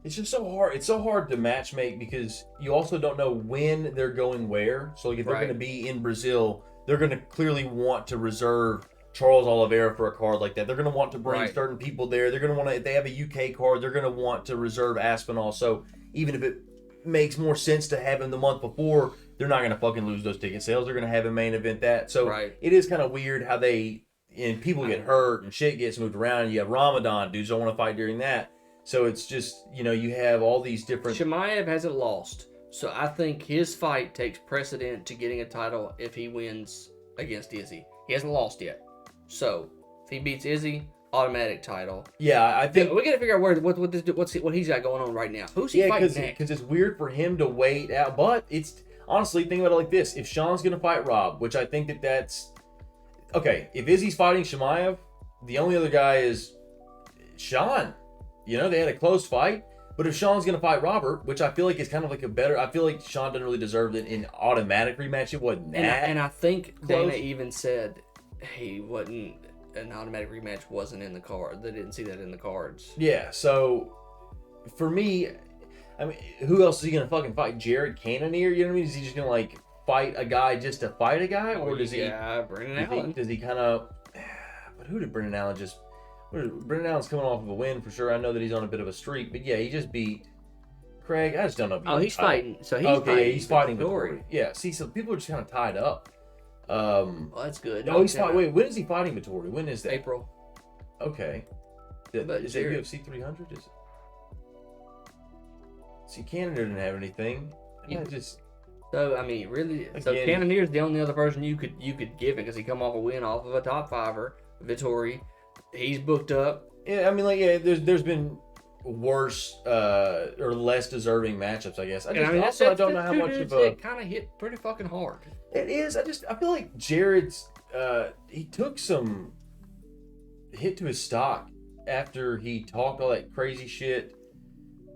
It's just so hard. It's so hard to match make because you also don't know when they're going where. So like if they're going to be in Brazil, they're going to clearly want to reserve Charles Oliveira for a card like that. They're going to want to bring certain people there. They're going to want to, if they have a UK card, they're going to want to reserve Aspinall. So even if it makes more sense to have him the month before, they're not going to fucking lose those ticket sales. They're going to have a main event that. So it is kind of weird how and people get hurt and shit gets moved around. And you have Ramadan. Dudes don't want to fight during that. So it's just, you have all these different... Chimaev hasn't lost. So I think his fight takes precedent to getting a title if he wins against Izzy. He hasn't lost yet. So if he beats Izzy, automatic title. Yeah, I think... We got to figure out what he's got going on right now. Who's he fighting next? Because it's weird for him to wait out. But it's... Honestly, think about it like this. If Sean's going to fight Rob, which I think that's... Okay, if Izzy's fighting Chimaev, the only other guy is Sean. They had a close fight, but if Sean's going to fight Robert, which I feel like is kind of like I feel like Sean doesn't really deserve it in automatic rematch. It wasn't that. And I think close. Dana even said an automatic rematch wasn't in the card. They didn't see that in the cards. Yeah, so for me, I mean, who else is he going to fucking fight? Jared Cannonier? You know what I mean? Is he just going to fight a guy just to fight a guy? Or does he... Yeah, Brendan Allen. Does he kind of... But who did Brendan Allen just... Brendan Allen's coming off of a win for sure. I know that he's on a bit of a streak, but yeah, he just beat Craig. I just don't know. If he's fighting. So he's fighting Vittori. Yeah, see, so people are just kind of tied up. Well, that's good. No, he's fighting. Wait, when is he fighting Vittori? When is that? April. Okay. Is it UFC 300? Is it? See, Canada didn't have anything. So I mean, really, Cannonier's the only other person you could give it because he come off a win off of a top fiver, Vittori. He's booked up. Yeah, I mean, there's been worse or less deserving matchups, I guess. I don't know how much of a... It kind of hit pretty fucking hard. It is. I feel like Jared's... he took some hit to his stock after he talked all that crazy shit,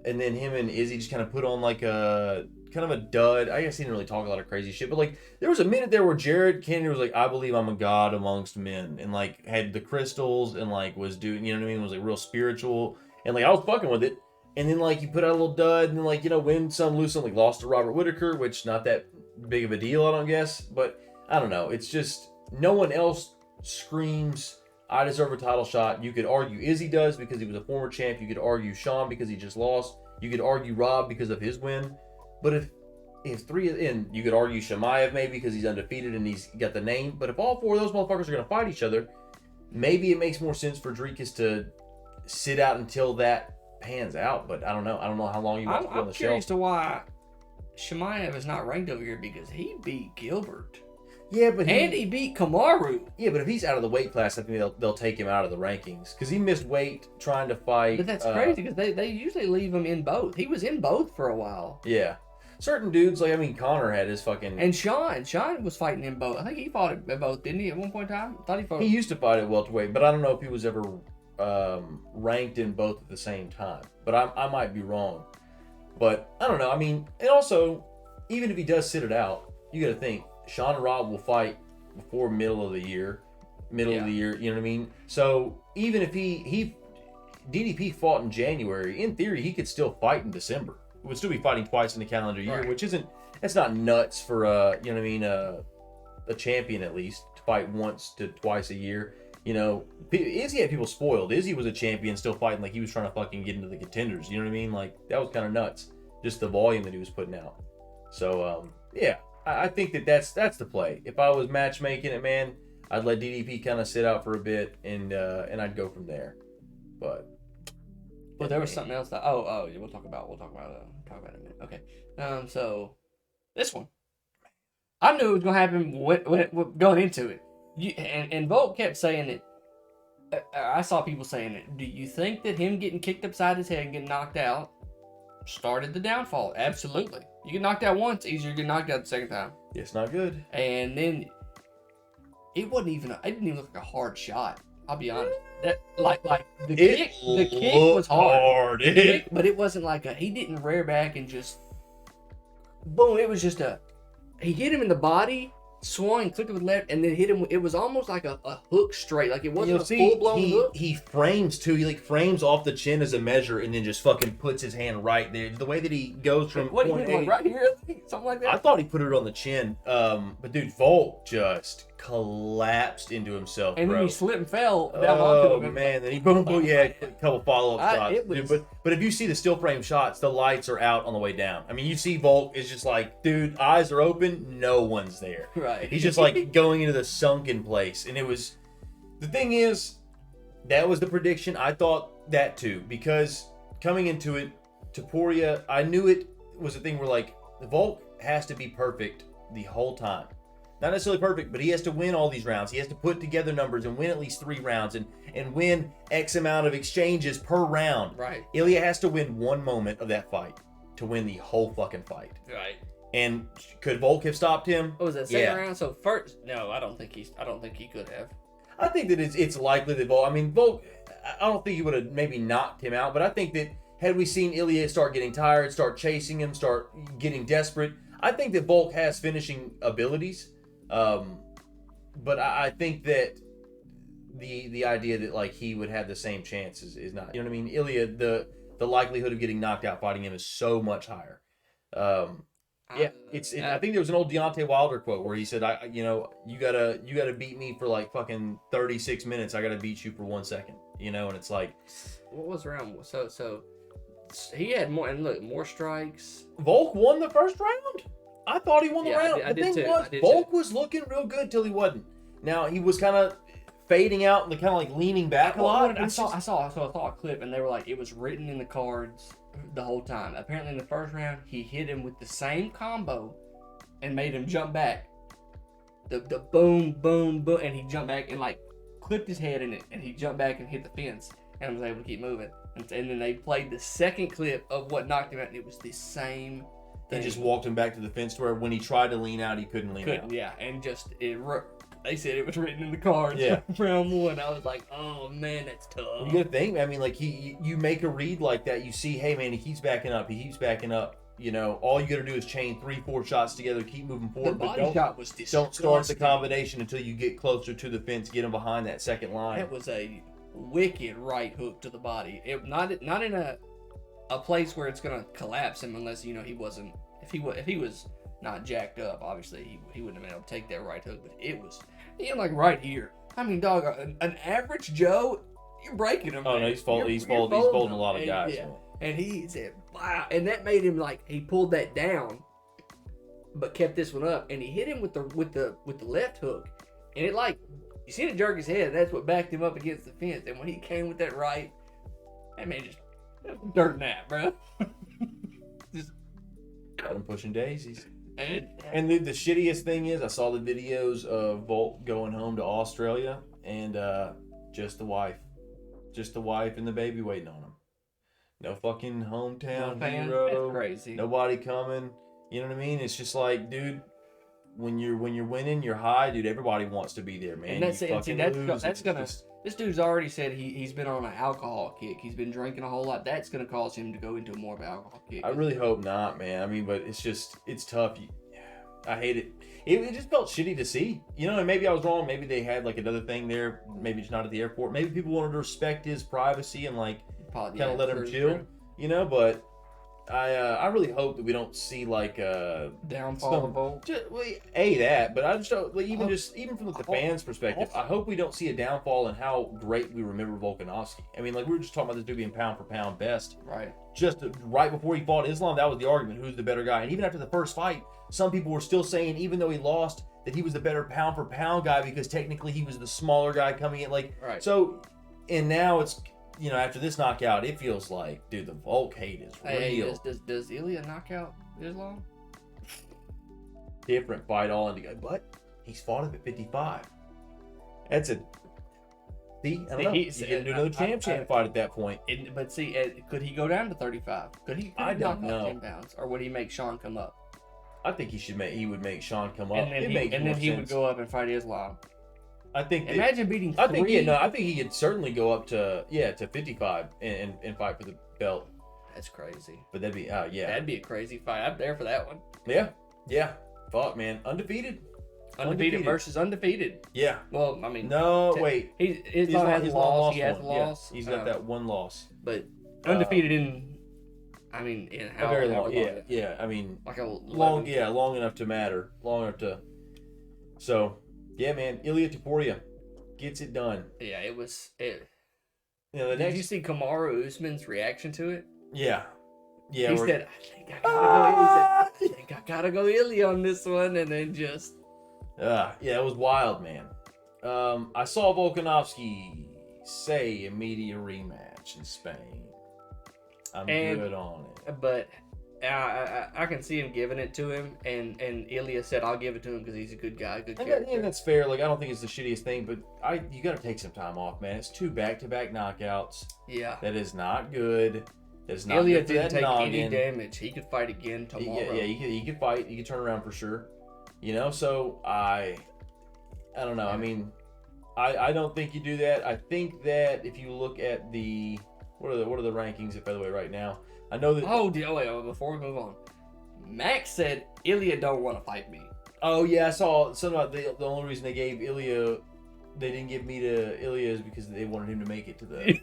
and then him and Izzy just kind of put on like a... kind of a dud. I guess he didn't really talk a lot of crazy shit, but there was a minute there where Jared Kennedy was like, I believe I'm a god amongst men, and had the crystals and was doing, you know what I mean, was real spiritual, and I was fucking with it. And then you put out a little dud, and then win some, lose some, lost to Robert Whitaker, which not that big of a deal, I don't guess, but I don't know. It's just no one else screams I deserve a title shot. You could argue Izzy does because he was a former champ. You could argue Sean because he just lost. You could argue Rob because of his win. But if three, and you could argue Chimaev maybe because he's undefeated and he's got the name. But if all four of those motherfuckers are going to fight each other, maybe it makes more sense for Dricus to sit out until that pans out. But I don't know. I don't know how long you want to be on the shelf. I'm curious to why Chimaev is not ranked over here because he beat Gilbert. Yeah, but he beat Kamaru. Yeah, but if he's out of the weight class, I think they'll take him out of the rankings because he missed weight trying to fight. But that's crazy because they usually leave him in both. He was in both for a while. Yeah. Certain dudes, Connor had his fucking... And Sean was fighting in both. I think he fought at both, didn't he, at one point in time? I thought he fought... He used to fight at welterweight, but I don't know if he was ever ranked in both at the same time. But I might be wrong. But, I don't know. I mean, and also, even if he does sit it out, you got to think, Sean and Rob will fight before middle of the year, you know what I mean? So, even if DDP fought in January, in theory, he could still fight in December. Would still be fighting twice in the calendar year, which that's not nuts for a champion at least to fight once to twice a year. Izzy had people spoiled. Izzy was a champion still fighting he was trying to fucking get into the contenders. You know what I mean? That was kind of nuts, just the volume that he was putting out. So yeah, I think that's the play. If I was matchmaking it, man, I'd let DDP kind of sit out for a bit and I'd go from there. But. Well, there was something else that we'll talk about it in a minute. Okay. So this one, I knew it was gonna happen going into it. And Volk kept saying it. I saw people saying it. Do you think that him getting kicked upside his head and getting knocked out started the downfall? Absolutely. You get knocked out once, easier to get knocked out the second time. It's not good. And then it didn't even look like a hard shot. I'll be honest. That the kick was hard. But it wasn't he didn't rear back and just boom. It was just he hit him in the body swung, clipped it with left, and then hit him. It was almost like a hook straight. Like it wasn't a see, full blown hook. He frames too. He like frames off the chin as a measure, and then just fucking puts his hand right there. The way that he goes from What point hit him, A, like right here, I think? Something like that. I thought he put it on the chin. But dude, Volk just collapsed into himself, and bro. then he slipped and fell down Oh onto him. man, then he boom, yeah, a couple follow up shots. It was- Dude, but if you see the still frame shots, the lights are out on the way down. I mean, you see Volk is just like, dude, eyes are open, no one's there. Right. He's just like going into the sunken place, and it was. The thing is, that was the prediction. I thought that too, because coming into it, Topuria, I knew it was a thing where like Volk has to be perfect the whole time. Not necessarily perfect, but he has to win all these rounds. He has to put together numbers and win at least 3 rounds and win X amount of exchanges per round. Right. Ilya has to win one moment of that fight to win the whole fucking fight. Right. And could Volk have stopped him? What was that second round? So first, no, I don't think he could have. I think that it's likely that Volk. I mean, Volk. I don't think he would have maybe knocked him out, but I think that had we seen Ilya start getting tired, start chasing him, start getting desperate, I think that Volk has finishing abilities. But I think that the idea that like he would have the same chance is not. You know what I mean? Ilya, the likelihood of getting knocked out fighting him is so much higher. Yeah, I think there was an old Deontay Wilder quote where he said, you gotta beat me for like fucking 36 minutes. I gotta beat you for 1 second. You know, and it's like, what was round? So he had more, and look, more strikes. Volk won the first round. I thought he won the round. I did thing too. was, Volk was looking real good till he wasn't. Now he was kind of fading out and kind of like leaning back a lot. I saw a clip, and they were like, it was written in the cards the whole time. Apparently, in the first round, he hit him with the same combo and made him jump back. The boom, boom, boom, and he jumped back and like clipped his head in it, and he jumped back and hit the fence, and was able to keep moving. And then they played the second clip of what knocked him out, and it was the same. They just walked him back to the fence to where when he tried to lean out, he couldn't lean out. Yeah, and just they said it was written in the cards. Yeah. Round 1. I was like, oh man, that's tough. You gotta think, I mean, like you make a read like that, you see, hey man, he keeps backing up. You know, all you gotta do is chain 3-4 shots together, keep moving forward. The body shot was disgusting. Don't start the combination until you get closer to the fence, get him behind that second line. That was a wicked right hook to the body. Not in a place where it's gonna collapse him unless he wasn't. If he was not jacked up, obviously he wouldn't have been able to take that right hook. But it was like right here. I mean, dog, an average Joe, you're breaking him. Oh man. no, he's folding a lot of guys. Yeah. And he said, wow, and that made him like he pulled that down, but kept this one up, and he hit him with the left hook, and it like you seen it jerk his head. And that's what backed him up against the fence. And when he came with that right, that man just dirt nap, bro. Just I'm pushing daisies. and the shittiest thing is, I saw the videos of Volk going home to Australia, and just the wife and the baby waiting on him. No fucking hometown hero. That's crazy. Nobody coming. You know what I mean? It's just like, dude, when you're winning, you're high, dude. Everybody wants to be there, man. And this dude's already said he's been on an alcohol kick. He's been drinking a whole lot. That's gonna cause him to go into more of an alcohol kick. I really hope not, man. I mean, but it's tough. I hate it. It just felt shitty to see. You know, and maybe I was wrong. Maybe they had like another thing there. Maybe it's not at the airport. Maybe people wanted to respect his privacy and like kind of let him chill. True. You know, but I really hope that we don't see like downfall of Volk. But I just don't like, even from the fans' perspective, I hope we don't see a downfall in how great we remember Volkanovski. I mean, like we were just talking about this dude being pound for pound best. Right. Just right before he fought Islam, that was the argument: who's the better guy? And even after the first fight, some people were still saying, even though he lost, that he was the better pound for pound guy because technically he was the smaller guy coming in. Like, right. So, and now it's. You know, after this knockout, it feels like, dude, the Volk hate is real. Does Ilya knock out Islam? Different fight all in together, but he's fought him at 55. That's a. See, I don't know. You can do another champ fight at that point. But see, could he go down to 35? Could he knock out 10 pounds, or would he make Sean come up? I think he would make Sean come up. And then he would go up and fight Islam. I think. Imagine beating. I think he could certainly go up to 55 and fight for the belt. That's crazy. But that'd be That'd be a crazy fight. I'm there for that one. Yeah. Fuck, man, undefeated. Undefeated versus undefeated. Yeah. Well, I mean, no, wait. Islam has a loss. He has a loss. Yeah, he's got that one loss. But undefeated in how very how long. long? Yeah. I mean, Like a long enough to matter. Long enough to. So, yeah, man, Ilia Topuria gets it done. Yeah, it was. It. Did you see Kamaru Usman's reaction to it? Yeah. Yeah. He said, I think I gotta go Ilia on this one, and then just. Yeah, it was wild, man. I saw Volkanovski say immediate rematch in Spain. I'm good on it. But I can see him giving it to him, and Ilia said, I'll give it to him because he's a good guy, good character. And that's fair. Like, I don't think it's the shittiest thing, but you got to take some time off, man. It's 2 back-to-back knockouts. Yeah. That is not good. That's not Ilia good for didn't take noggin. any damage. He could fight again tomorrow. Yeah, he could fight. He could turn around for sure. So I don't know. I mean, I don't think you do that. I think that if you look at the what are the rankings at featherweight right now? I know that. Wait, before we move on, Max said Ilia don't want to fight me. Oh yeah, I saw something about the only reason they gave Ilia, they didn't give me to Ilia is because they wanted him to make it to the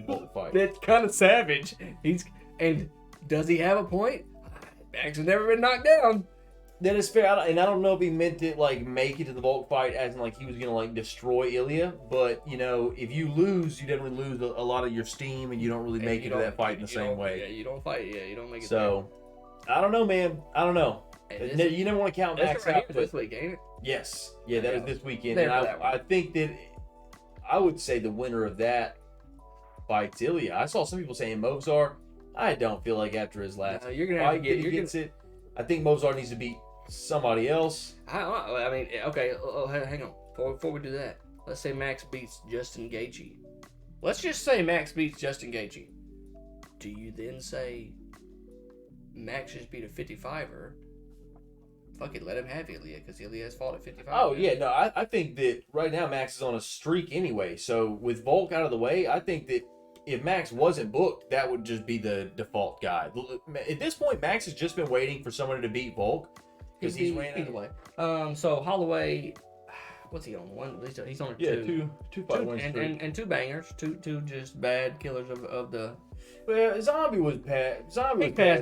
Bolt fight. That's kind of savage. And does he have a point? Max has never been knocked down. That is fair, and I don't know if he meant to like make it to the Volk fight as in like he was gonna like destroy Ilia, but if you lose, you definitely lose a lot of your steam, and you don't really make it to that fight in the same way. Yeah, you don't fight. Yeah, you don't make it. So, I don't know, man. I don't know. You never want to count Max out. This week, ain't it? Yes, yeah, that is this weekend, and I think that I would say the winner of that fight's Ilia. I saw some people saying Mozart. I don't feel like after his last you're gonna have fight to he gets it. I think Mozart needs to beat somebody else. I mean, okay. Hang on. Before we do that, let's say Max beats Justin Gaethje. Let's just say Max beats Justin Gaethje. Do you then say Max just beat a 55er? Fuck it, let him have Ilia because Ilia has fought at 55. Oh yeah, no, I think that right now Max is on a streak anyway. So with Volk out of the way, I think that if Max wasn't booked, that would just be the default guy. At this point, Max has just been waiting for somebody to beat Volk because he's ran either way. So Holloway, what's he on? One? He's on two fight wins and 2 bangers, two just bad killers of the. Well, Zombie was past.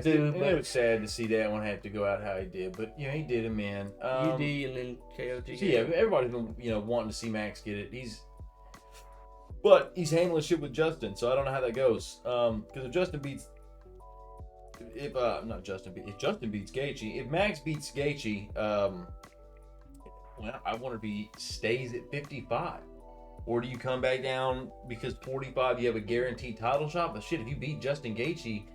Dude, it was sad to see that one have to go out how he did, but he did it, man. UD and then KOT. So yeah, everybody's been wanting to see Max get it. But he's handling shit with Justin, so I don't know how that goes. Because if Justin beats Gaethje, if Max beats Gaethje, I wonder if he stays at 55. Or do you come back down because 45 you have a guaranteed title shot? But shit, if you beat Justin Gaethje,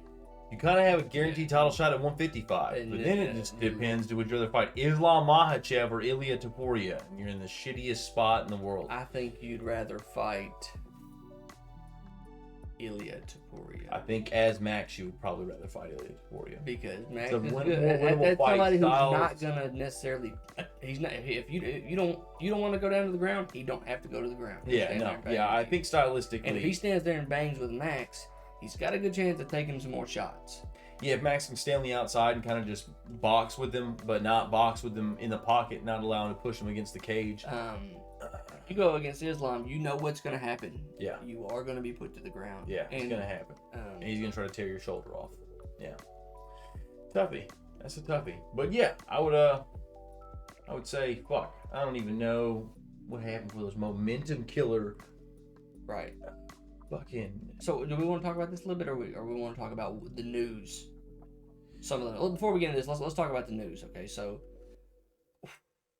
you kind of have a guaranteed title shot at 155. But then it just depends. Would you rather fight Islam Makhachev or Ilia Topuria? And you're in the shittiest spot in the world. I think you'd rather fight Ilia Topuria. I think as Max, you would probably rather fight Ilia Topuria because Max is good. That's somebody who's not gonna necessarily. He's not. If you don't want to go down to the ground, he don't have to go to the ground. I think stylistically, and if he stands there and bangs with Max, he's got a good chance of taking some more shots. Yeah, if Max can stay on the outside and kind of just box with him, but not box with him in the pocket, not allow him to push him against the cage. If you go against Islam, you know what's going to happen. Yeah. You are going to be put to the ground. Yeah, it's going to happen. And he's going to try to tear your shoulder off. Yeah. Toughie. That's a toughie. But yeah, I would say, fuck, I don't even know what happened for those momentum killer. Right. Fucking. So, do we want to talk about this a little bit, or we want to talk about the news? Before we get into this, let's talk about the news. Okay, so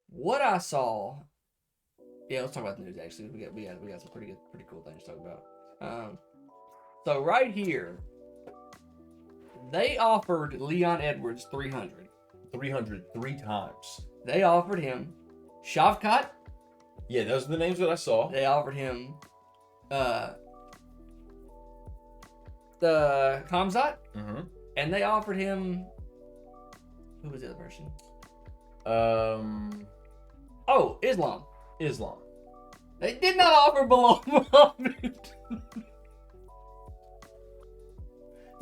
what I saw. Yeah, let's talk about the news. Actually, we got some pretty cool things to talk about. So right here, they offered Leon Edwards 300. 300 3 times. They offered him Shavkat. Yeah, those are the names that I saw. They offered him the Khamzat. Mm-hmm. And they offered him. Who was the other person? Islam. They did not offer Bilal Muhammad.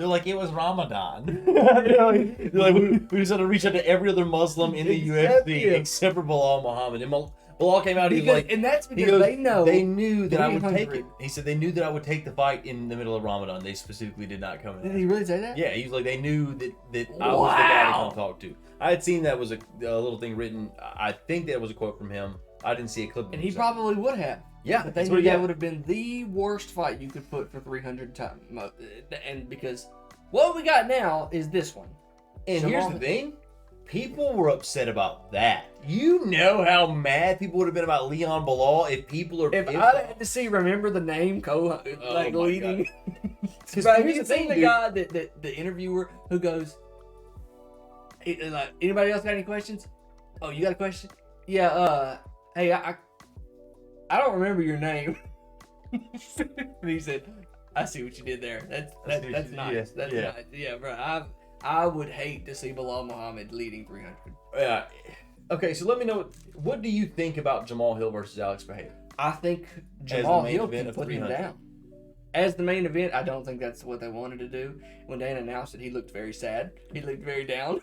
They're like, it was Ramadan. they're like, we just had to reach out to every other Muslim in the UFC except for Bilal Muhammad. And Bilal came out, he was like, and that's because they know they knew that I would 300. take it. He said they knew that I would take the fight in the middle of Ramadan. They specifically did not come in. Did he really say that? Yeah, he was like, they knew that I was the guy to come talk to. I had seen that was a little thing written. I think that was a quote from him. I didn't see a clip of And him he probably would have. Yeah, but they knew that would have been the worst fight you could put for 300 times. And because what we got now is this one. And here's the thing. People were upset about that. You know how mad people would have been about Leon Bilal if people are... If I had to see, remember the name, leading... Because here's the thing, the guy, the interviewer who goes, like, anybody else got any questions? Oh, you got a question? Yeah, hey, I don't remember your name. And he said, I see what you did there. That's nice. Yes, That's nice. Yeah, bro. I would hate to see Bilal Muhammad leading 300. Yeah. Okay, so let me know, what do you think about Jamal Hill versus Alex Pereira? I think Jamal Hill can put him down. As the main event, I don't think that's what they wanted to do. When Dan announced it, he looked very sad. He looked very down.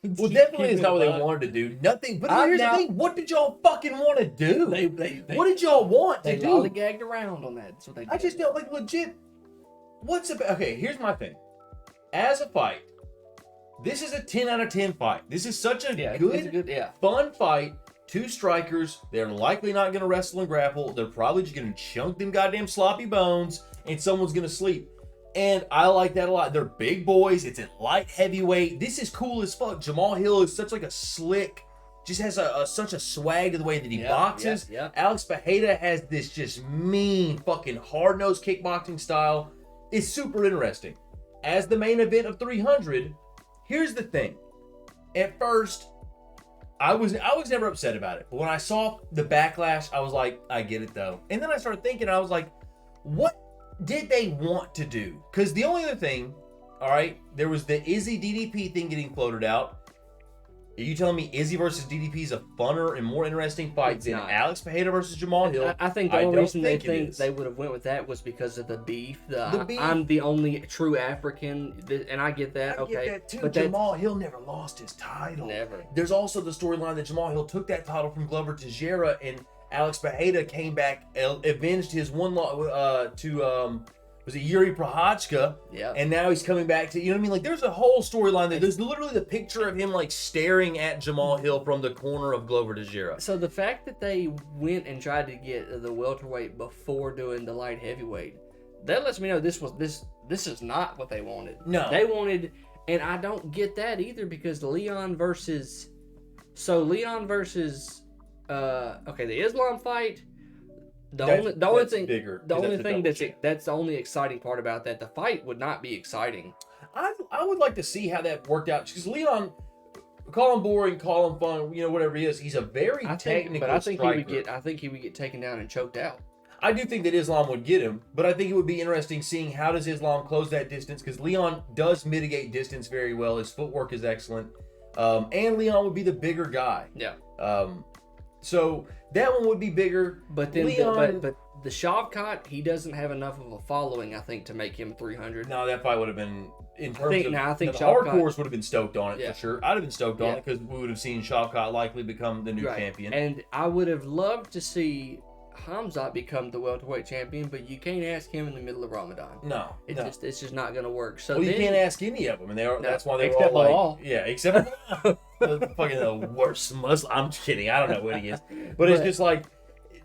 Well, definitely is not what they wanted to do. Nothing. But here's the thing. What did y'all fucking want to do? What did y'all want to do? They lollygagged around on that. That's what they did. I just don't, like, legit. Okay, here's my thing. As a fight, this is a 10 out of 10 fight. This is such a good, fun fight. Two strikers. They're likely not going to wrestle and grapple. They're probably just going to chunk them goddamn sloppy bones, and someone's going to sleep. And I like that a lot. They're big boys. It's at light heavyweight. This is cool as fuck. Jamal Hill is such like a slick, just has such a swag to the way that he boxes. Alex Pereira has this just mean fucking hard-nosed kickboxing style. It's super interesting. As the main event of 300, here's the thing. At first, I was never upset about it. But when I saw the backlash, I was like, I get it though. And then I started thinking, I was like, what did they want to do? Because the only other thing, all right, there was the Izzy DDP thing getting floated out. Are you telling me Izzy versus DDP is a funner and more interesting fight than Alex Pereira versus Jamal Hill? I think the only reason they think they would have went with that was because of the beef. I'm the only true African, and I get that. I get that too. But Jamal Hill never lost his title. Never. There's also the storyline that Jamal Hill took that title from Glover Teixeira, and Alex Pereira came back, avenged his one loss to was it Yuri Prochazka? Yeah. And now he's coming back to, you know what I mean? Like, there's a whole storyline there. There's literally the picture of him, like, staring at Jamal Hill from the corner of Glover Teixeira. So the fact that they went and tried to get the welterweight before doing the light heavyweight, that lets me know this is not what they wanted. No. They wanted, and I don't get that either, because Leon versus the Islam fight. The only thing that's the only exciting part about that. The fight would not be exciting. I would like to see how that worked out, because Leon, call him boring, call him fun, you know, whatever he is. He's a very technical striker. I think he would get taken down and choked out. I do think that Islam would get him, but I think it would be interesting seeing how does Islam close that distance, because Leon does mitigate distance very well. His footwork is excellent, and Leon would be the bigger guy. Yeah. So that one would be bigger. But then, Leon, but the Shavkat, he doesn't have enough of a following, I think, to make him 300. No, that fight would have been I think the Shavkat, hardcores would have been stoked on it for sure. I'd have been stoked on it because we would have seen Shavkat likely become the new champion. And I would have loved to see Hamzat become the welterweight champion, but you can't ask him in the middle of Ramadan. No, it's just not going to work. So you can't ask any of them, and that's why they were all like, except for fucking the worst Muslim. I'm just kidding. I don't know what he is, but it's just like,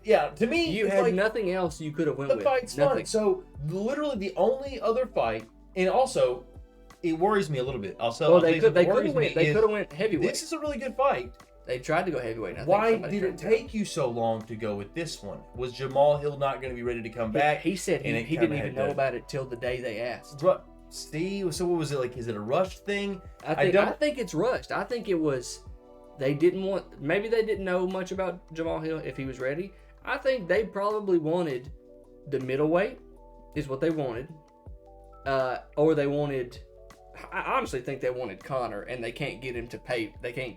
to me, you had nothing else you could have went with. The fight's fun. So literally the only other fight, and also it worries me a little bit. They could have went heavyweight. This is a really good fight. They tried to go heavyweight. Why did it take you so long to go with this one? Was Jamal Hill not going to be ready to come back? He said he didn't even know about it till the day they asked. Steve, so what was it like? Is it a rushed thing? I think it's rushed. I think it was maybe they didn't know much about Jamal Hill if he was ready. I think they probably wanted the middleweight is what they wanted. Or they wanted, I honestly think they wanted Conor, and they can't get him to pay. They can't.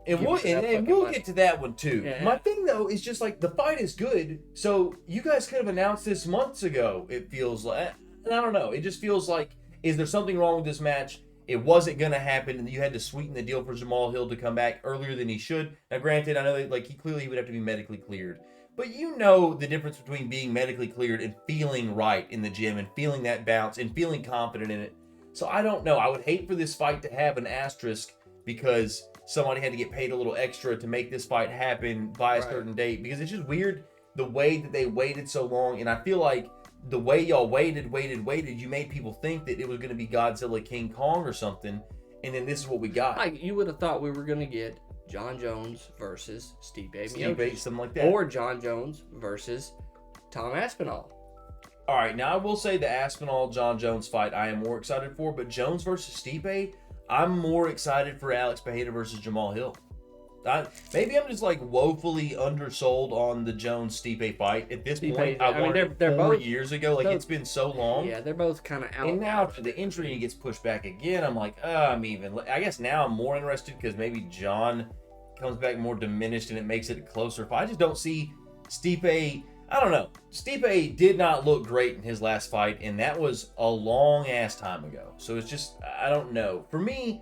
And we'll get to that one too. Yeah. My thing though is just like the fight is good, so you guys could have announced this months ago. It feels like, and I don't know. It just feels like Is there something wrong with this match? It wasn't going to happen, and you had to sweeten the deal for Jamal Hill to come back earlier than he should. Now, granted, I know that he clearly would have to be medically cleared. But you know the difference between being medically cleared and feeling right in the gym and feeling that bounce and feeling confident in it. So I don't know. I would hate for this fight to have an asterisk because somebody had to get paid a little extra to make this fight happen by a certain date. Because it's just weird the way that they waited so long. And I feel like the way y'all waited, you made people think that it was going to be Godzilla King Kong or something. And then this is what we got. Like, you would have thought we were going to get John Jones versus Stipe Miocic. Something like that. Or John Jones versus Tom Aspinall. All right, now I will say the Aspinall-John Jones fight I am more excited for, but Jones versus Stipe, I'm more excited for Alex Pereira versus Jamal Hill. Maybe I'm just woefully undersold on the Jones-Stipe fight. At this point, I wanted it 4 years ago. It's been so long. Yeah, they're both kind of out. And now after the injury and he gets pushed back again, I'm like, I guess now I'm more interested because maybe John comes back more diminished and it makes it a closer fight. I just don't see Stipe. I don't know. Stipe did not look great in his last fight, and that was a long-ass time ago. So it's just, I don't know. For me,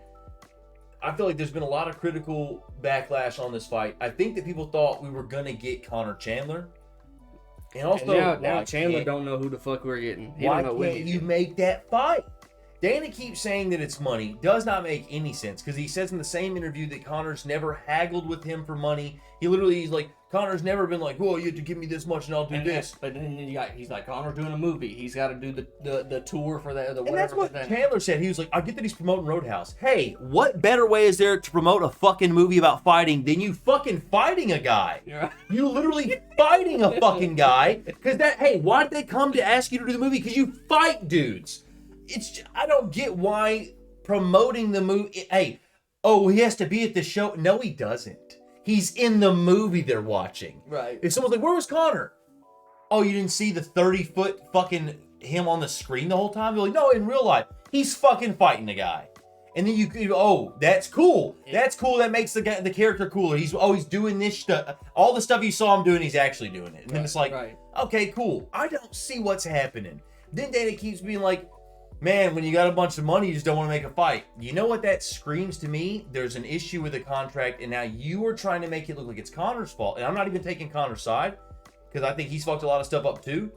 I feel like there's been a lot of critical backlash on this fight. I think that people thought we were going to get Connor Chandler. And also, now Chandler don't know who the fuck we're getting. Why can't you make that fight? Dana keeps saying that it's money. Does not make any sense because he says in the same interview that Connor's never haggled with him for money. He's like, Connor's never been like, well, you have to give me this much and I'll do this. But then he's like, Connor's doing a movie. He's got to do the tour for the whatever. And that's what Chandler said. He was like, I get that he's promoting Roadhouse. Hey, what better way is there to promote a fucking movie about fighting than you fucking fighting a guy? Yeah. You literally fighting a fucking guy. Because why did they come to ask you to do the movie? Because you fight dudes. I don't get why promoting the movie. Hey, he has to be at the show. No, he doesn't. He's in the movie they're watching. Right. If someone's like, where was Connor? Oh, you didn't see the 30-foot fucking him on the screen the whole time? You're like, no, in real life, he's fucking fighting the guy. And then that's cool. That's cool. That makes the character cooler. He's doing this stuff. All the stuff you saw him doing, he's actually doing it. And then it's like, okay, cool. I don't see what's happening. Then Dana keeps being like, man, when you got a bunch of money, you just don't want to make a fight. You know what that screams to me? There's an issue with the contract, and now you are trying to make it look like it's Connor's fault. And I'm not even taking Connor's side, because I think he's fucked a lot of stuff up too.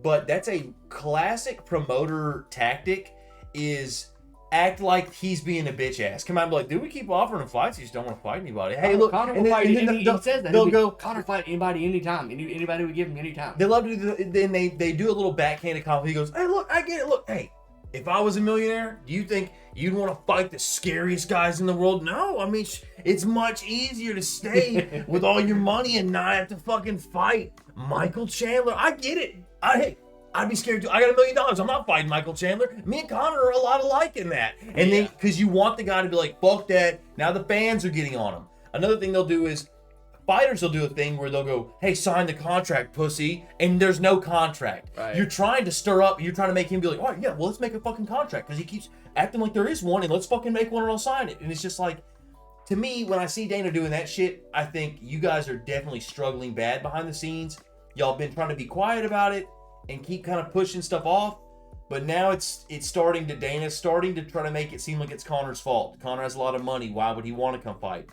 But that's a classic promoter tactic, is act like he's being a bitch ass. Come out and be like, dude, we keep offering him fights, you just don't want to fight anybody. Hey, look, Connor will fight. He says that. They'll go, Connor fight anybody anytime. Anybody would give him anytime. They love to do then they do a little backhanded compliment. He goes, hey, look, I get it. Look, hey, if I was a millionaire, do you think you'd want to fight the scariest guys in the world? No, I mean, it's much easier to stay with all your money and not have to fucking fight Michael Chandler. I get it. I'd be scared too. I got $1 million. I'm not fighting Michael Chandler. Me and Connor are a lot alike in that. And then, because you want the guy to be like, fuck that. Now the fans are getting on him. Another thing they'll do is, fighters will do a thing where they'll go, hey, sign the contract, pussy. And there's no contract. Right. You're trying to stir up, you're trying to make him be like, all right, yeah, well, let's make a fucking contract. Because he keeps acting like there is one, and let's fucking make one and I'll sign it. And it's just like, to me, when I see Dana doing that shit, I think you guys are definitely struggling bad behind the scenes. Y'all been trying to be quiet about it and keep kind of pushing stuff off. But now Dana's starting to try to make it seem like it's Connor's fault. Connor has a lot of money. Why would he want to come fight?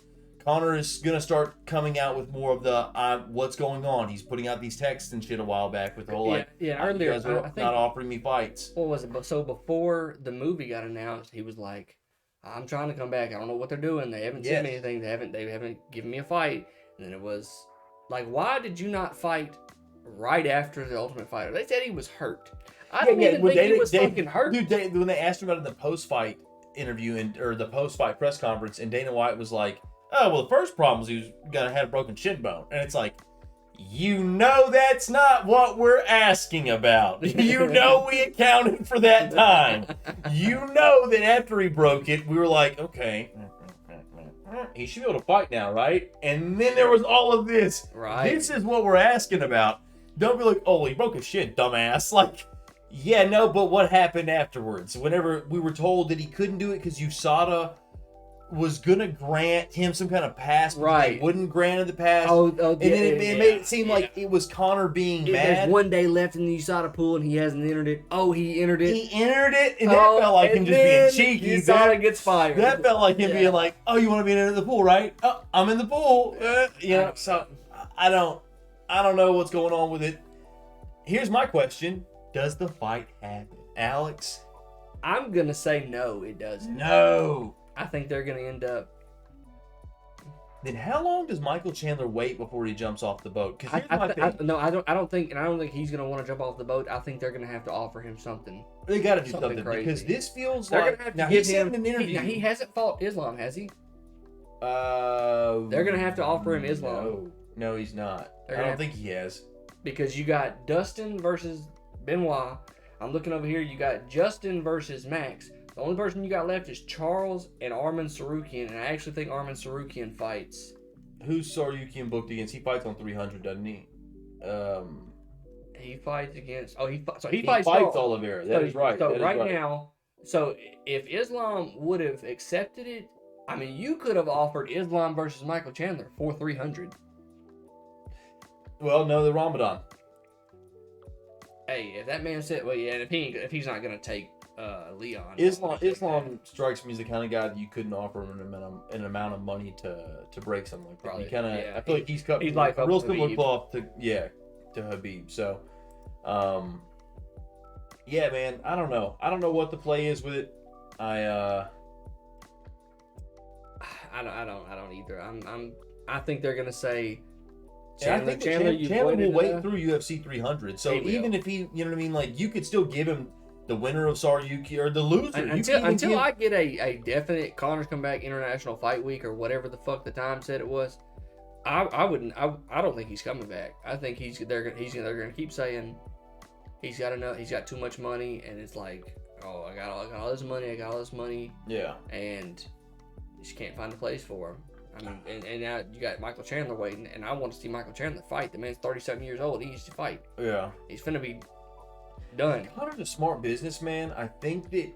Connor is going to start coming out with more of the what's going on. He's putting out these texts and shit a while back with the whole earlier, you guys are not offering me fights. What was it? So before the movie got announced, he was like, I'm trying to come back. I don't know what they're doing. They haven't sent me anything. They haven't given me a fight. And then it was like, why did you not fight right after the Ultimate Fighter? They said he was hurt. I didn't even think he was fucking hurt. Dude, when they asked him about it in the post-fight interview or the post-fight press conference, and Dana White was like, oh, well, the first problem was he was gonna have a broken shin bone. And it's like, you know that's not what we're asking about. You know we accounted for that time. You know that after he broke it, we were like, okay, he should be able to fight now, right? And then there was all of this. Right. This is what we're asking about. Don't be like, oh, he broke his shin, dumbass. Like, yeah, no, but what happened afterwards? Whenever we were told that he couldn't do it because USADA was gonna grant him some kind of pass, but right? They wouldn't grant him the pass. And then it made it seem like it was Conor being mad. There's 1 day left in the USADA pool, and he hasn't entered it. Oh, he entered it. He entered it, and that felt like him just being cheeky. USADA gets fired. That felt like him being like, "Oh, you want to be in the pool, right? Oh, I'm in the pool." So I don't know what's going on with it. Here's my question: does the fight happen, Alex? I'm gonna say no. It doesn't. No. I think they're gonna end up. Then how long does Michael Chandler wait before he jumps off the boat? Because here's my thing. I don't think he's gonna want to jump off the boat. I think they're gonna have to offer him something. They got to do something crazy. Because this feels they're like gonna have to now give he said in an interview. He hasn't fought Islam, has he? They're gonna have to offer him Islam. No, he's not. I don't think he has. Because you got Dustin versus Benoit. I'm looking over here. You got Justin versus Max. The only person you got left is Charles and Arman Sarukian, and I actually think Arman Sarukian fights. Who's Sarukian booked against? He fights on 300, doesn't he? He fights against. He fights Oliveira. That is right. So now, if Islam would have accepted it, I mean, you could have offered Islam versus Michael Chandler for 300. Well, no, the Ramadan. Hey, if that man said, and if he's not gonna take Leon. Islam strikes me as the kind of guy that you couldn't offer him an amount of money to break something like that. Probably, I feel like he's like a real similar cloth to Habib. So, yeah, man, I don't know. I don't know what the play is with it. I don't either. I think they're gonna say. Chandler will wait through UFC 300. So even if he, you know what I mean, like you could still give him the winner of Saryuki or the loser. Until I get a definite Conor's Comeback International Fight Week or whatever the fuck the time said it was, I don't think he's coming back. I think they're gonna keep saying he's got enough, he's got too much money, and it's like, oh, I got all this money, yeah, and you just can't find a place for him. I mean, and now you got Michael Chandler waiting, and I want to see Michael Chandler fight. The man's 37 years old. He used to fight. Yeah. He's finna be done. Conor's a smart businessman. I think that...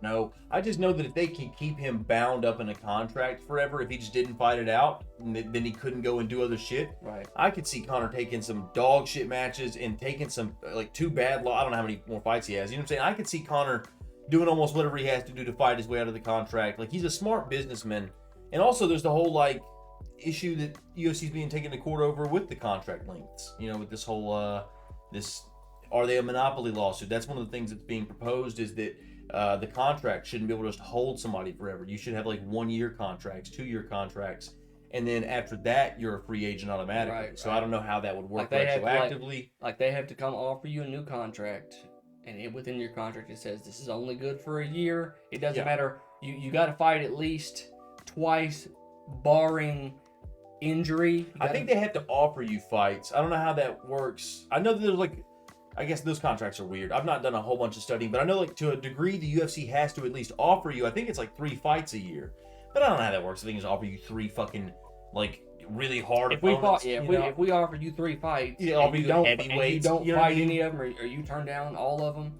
No. I just know that if they can keep him bound up in a contract forever, if he just didn't fight it out, then he couldn't go and do other shit. Right. I could see Conor taking some dog shit matches and taking some, like, I don't know how many more fights he has. You know what I'm saying? I could see Conor doing almost whatever he has to do to fight his way out of the contract. Like, he's a smart businessman. And also, there's the whole, like, issue that UFC's being taken to court over with the contract lengths. You know, with this whole, are they a monopoly lawsuit? That's one of the things that's being proposed is that the contract shouldn't be able to just hold somebody forever. You should have, like, 1-year contracts, 2-year contracts. And then after that, you're a free agent automatically. Right, so I don't know how that would work retroactively. Like they have to come offer you a new contract. And within your contract, it says this is only good for a year. It doesn't matter. You got to fight at least twice, barring injury. I think they have to offer you fights. I don't know how that works. I know that there's like, I guess those contracts are weird. I've not done a whole bunch of studying, but I know like to a degree the UFC has to at least offer you, I think it's like 3 fights a year. But I don't know how that works. I think it's offer you 3 fucking like really hard opponents. If we offer you 3 fights, and you don't fight any of them, or you turn down all of them,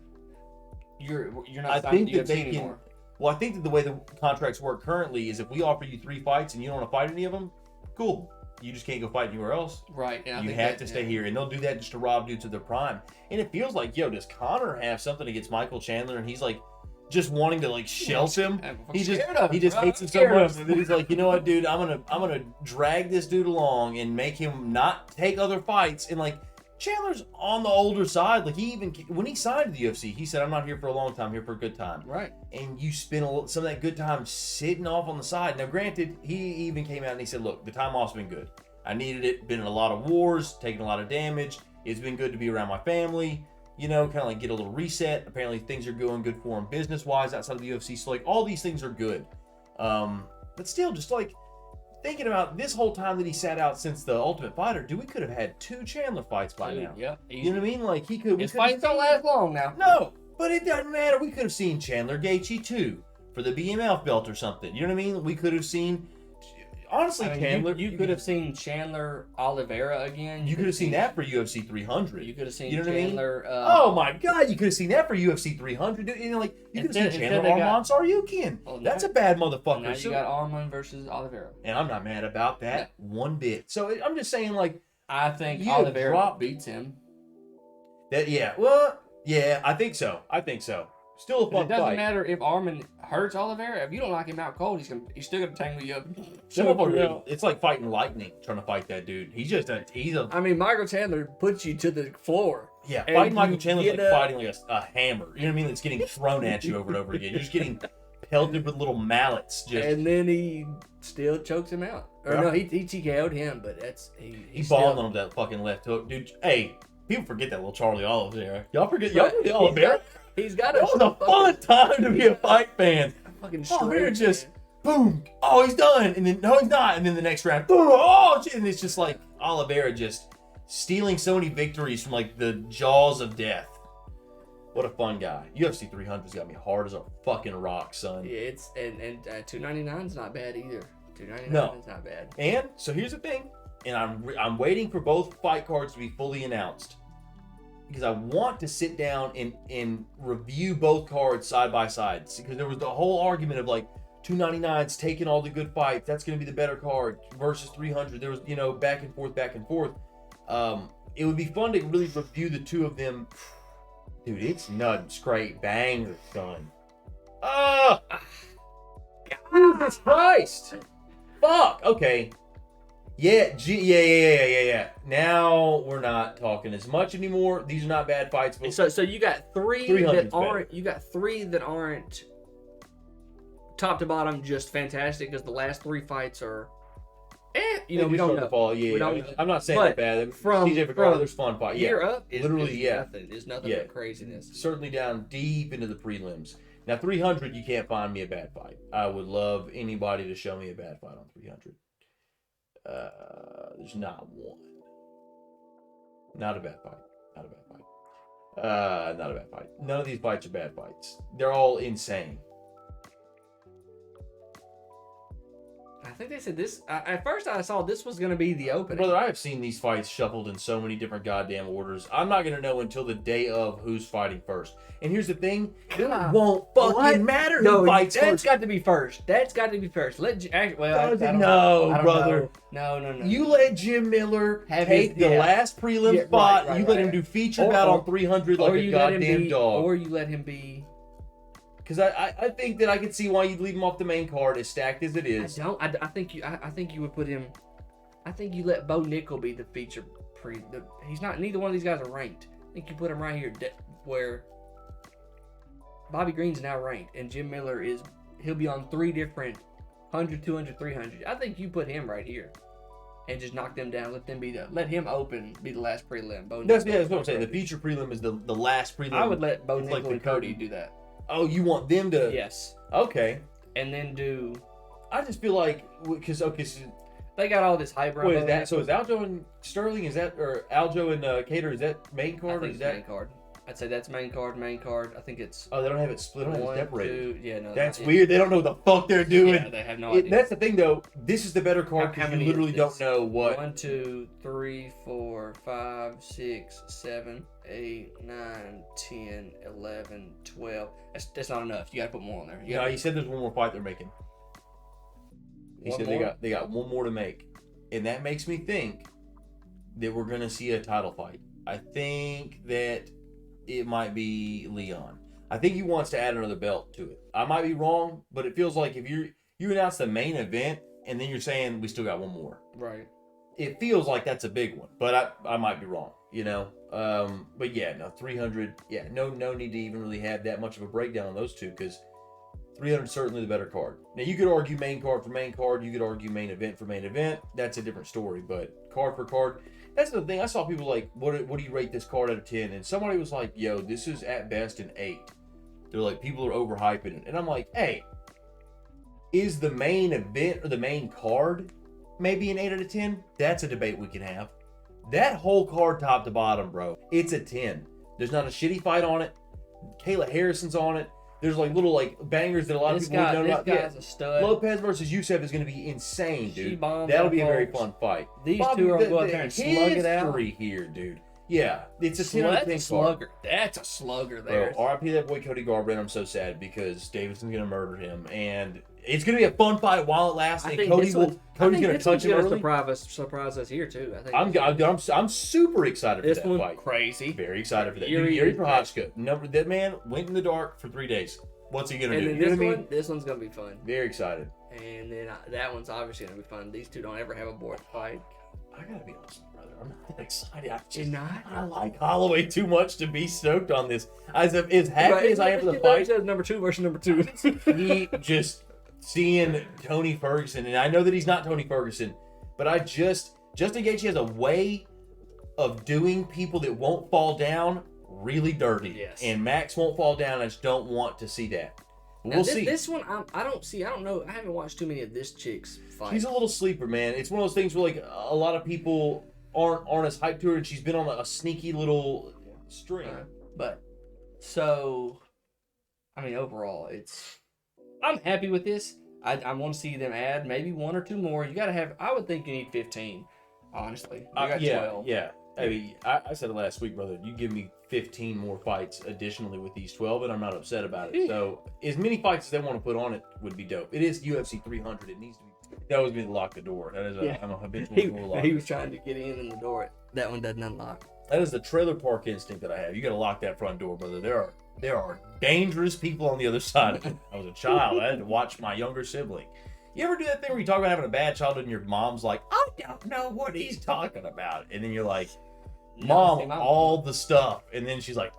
you're not signing the UFC anymore. Well, I think that the way the contracts work currently is if we offer you 3 fights and you don't want to fight any of them, cool. You just can't go fight anywhere else. Right. You have to stay here. And they'll do that just to rob dudes of their prime. And it feels like, does Conor have something against Michael Chandler and he's like just wanting to like shelf him? He just hates him so much that he's like, you know what, dude, I'm gonna drag this dude along and make him not take other fights. And like Chandler's on the older side. Like when he signed to the UFC, he said, "I'm not here for a long time. I'm here for a good time." Right. And you spend some of that good time sitting off on the side. Now, granted, he even came out and he said, "Look, the time off's been good. I needed it. Been in a lot of wars, taking a lot of damage. It's been good to be around my family. You know, kind of like get a little reset. Apparently, things are going good for him business-wise outside of the UFC. So, like, all these things are good. But still, just like thinking about this whole time that he sat out since the Ultimate Fighter, we could have had 2 Chandler fights by now. Yeah, you know what I mean? Like he could. His fights don't last long now. No, but it doesn't matter. We could have seen Chandler Gaethje 2 for the BMF belt or something. You know what I mean? We could have seen honestly, I mean, Chandler, you could have seen Chandler Oliveira again. You could have seen that for UFC 300. You could have seen you know Chandler. What I mean? Oh my God, you could have seen that for UFC 300. You know, like you could have seen Chandler Arman Saryukian. That's a bad motherfucker. Now you got Arman versus Oliveira, and I'm not mad about that one bit. So I'm just saying, like, I think Oliveira beats him. That I think so. Still a fun fight. It doesn't matter if Arman hurts Oliveira. If you don't knock him out cold, he's still gonna tangle you up. It's like fighting lightning, trying to fight that dude. He's a. I mean, Michael Chandler puts you to the floor. Yeah, fighting Michael Chandler is like fighting like a hammer. You know what I mean? It's getting thrown at you over and over again. You're just getting pelted with little mallets. And then he still chokes him out. Or no, he TKO'd him, but he balled on him that fucking left hook, dude. Hey, people forget that little Charlie Oliveira. Y'all forget Oliveira. He's got it. Was a fun time to be a fight fan. Fucking Oliveira just boom. Oh, he's done. And then no, he's not. And then the next round, boom. Oh, and it's just like Oliveira just stealing so many victories from like the jaws of death. What a fun guy. UFC 300's got me hard as a fucking rock, son. Yeah, it's and 299's not bad either. 299 is not bad. And so here's the thing, and I'm waiting for both fight cards to be fully announced, because I want to sit down and review both cards side by side. Because there was the whole argument of like 299's taking all the good fights. That's going to be the better card versus 300. There was, back and forth. It would be fun to really review the two of them. Dude, it's nuts. Great banger, son. Jesus Christ. Fuck. Okay. Yeah. Now we're not talking as much anymore. These are not bad fights. But so you got three that aren't. You got three that aren't top to bottom just fantastic, because the last three fights are. We don't know. I'm not saying that bad. From CJ McGraw, there's fun fight. Here up, literally, nothing. There's nothing but craziness. Certainly down deep into the prelims. Now 300, you can't find me a bad fight. I would love anybody to show me a bad fight on 300. There's not one. Not a bad fight. Not a bad fight. None of these fights are bad fights. They're all insane. I think they said this. At first, I saw this was going to be the opening. Brother, I have seen these fights shuffled in so many different goddamn orders. I'm not going to know until the day of who's fighting first. And here's the thing: it won't fucking matter who fights first. That's got to be first. No, brother. No. You let Jim Miller take the last prelim spot. Right, you let him do feature battle on 300 like a goddamn dog. Or you let him be. Because I think that I can see why you'd leave him off the main card, as stacked as it is. I think you would put him. I think you let Bo Nickel be the feature he's not. Neither one of these guys are ranked. I think you put him right here where Bobby Green's now ranked, and Jim Miller he'll be on three different 100, 200, 300. I think you put him right here, and just knock them down. Let him be the last prelim. That's what I'm saying. The feature prelim is the last prelim. I would let Bo Nickel and Cody do that. Oh, you want them to? Yes. Okay. And then do. I just feel like so they got all this hype. Wait, is that so? Is Aljo and Sterling? Is that or Aljo and Cater? Is that main card? I think it's main card. I'd say that's main card. I think it's. Oh, they don't have it split. They don't have it separated. No. That's weird. They don't know what the fuck they're doing. Yeah, they have no idea. That's the thing, though. This is the better card because you literally don't know what. 1, 2, 3, 4, 5, 6, 7, 8, 9, 10, 11, 12. That's not enough. You got to put more on there. You said there's one more fight they're making. He said they got one more to make, and that makes me think that we're gonna see a title fight. I think that it might be Leon. I think he wants to add another belt to it. I might be wrong, but it feels like if you announce the main event and then you're saying we still got one more. Right. It feels like that's a big one, but I might be wrong, But yeah, no, 300, no need to even really have that much of a breakdown on those two, because 300 is certainly the better card. Now, you could argue main card for main card. You could argue main event for main event. That's a different story, but card for card. That's the thing. I saw people like, what do you rate this card out of 10? And somebody was like, yo, this is at best an 8. They're like, people are overhyping it. And I'm like, hey, is the main event or the main card maybe an 8 out of 10? That's a debate we can have. That whole card top to bottom, bro, it's a 10. There's not a shitty fight on it. Kayla Harrison's on it. There's like little like bangers that a lot of people don't know about. This guy's a stud. Lopez versus Youssef is going to be insane, dude. That'll be a very fun fight. These two are going to go out there and slug it out. History here, dude. Yeah, it's a slugger. That's a slugger there. Bro, RIP that boy Cody Garbrandt. I'm so sad because Davidson's gonna murder him, and it's gonna be a fun fight while it lasts. And Cody's gonna touch him early. Surprise us here too. I think I'm super excited for that fight. Crazy. Very excited for that. Yuri Prochazka. That man went in the dark for 3 days. What's he gonna do? This one's gonna be fun. Very excited. And then that one's obviously gonna be fun. These two don't ever have a board fight. I gotta be honest, brother. I'm not that excited. I like Holloway too much to be stoked on this. As happy as I am for the fight, number 2 versus number 2. He just seeing Tony Ferguson, and I know that he's not Tony Ferguson, but Justin Gaethje has a way of doing people that won't fall down really dirty. Yes. And Max won't fall down. I just don't want to see that. We'll see. This one, I don't know. I haven't watched too many of this chick's fights. She's a little sleeper, man. It's one of those things where like a lot of people aren't as hyped to her, and she's been on a sneaky little string. But so, I mean, overall, I'm happy with this. I want to see them add maybe 1 or 2 more. You got to have. I would think you need 15. Honestly, you got 12. Yeah. I mean, I said it last week, brother. You give me 15 more fights additionally with these 12, and I'm not upset about it. So, as many fights as they want to put on it would be dope. It is UFC 300. It needs to be. That always be to lock the door. That is I'm a habitual door locker. He was trying to get in the door. That one doesn't unlock. That is the trailer park instinct that I have. You got to lock that front door, brother. There are dangerous people on the other side of it. I was a child. I had to watch my younger sibling. You ever do that thing where you talk about having a bad childhood and your mom's like, I don't know what he's talking about. And then you're like, Mom, all the stuff. And then she's like,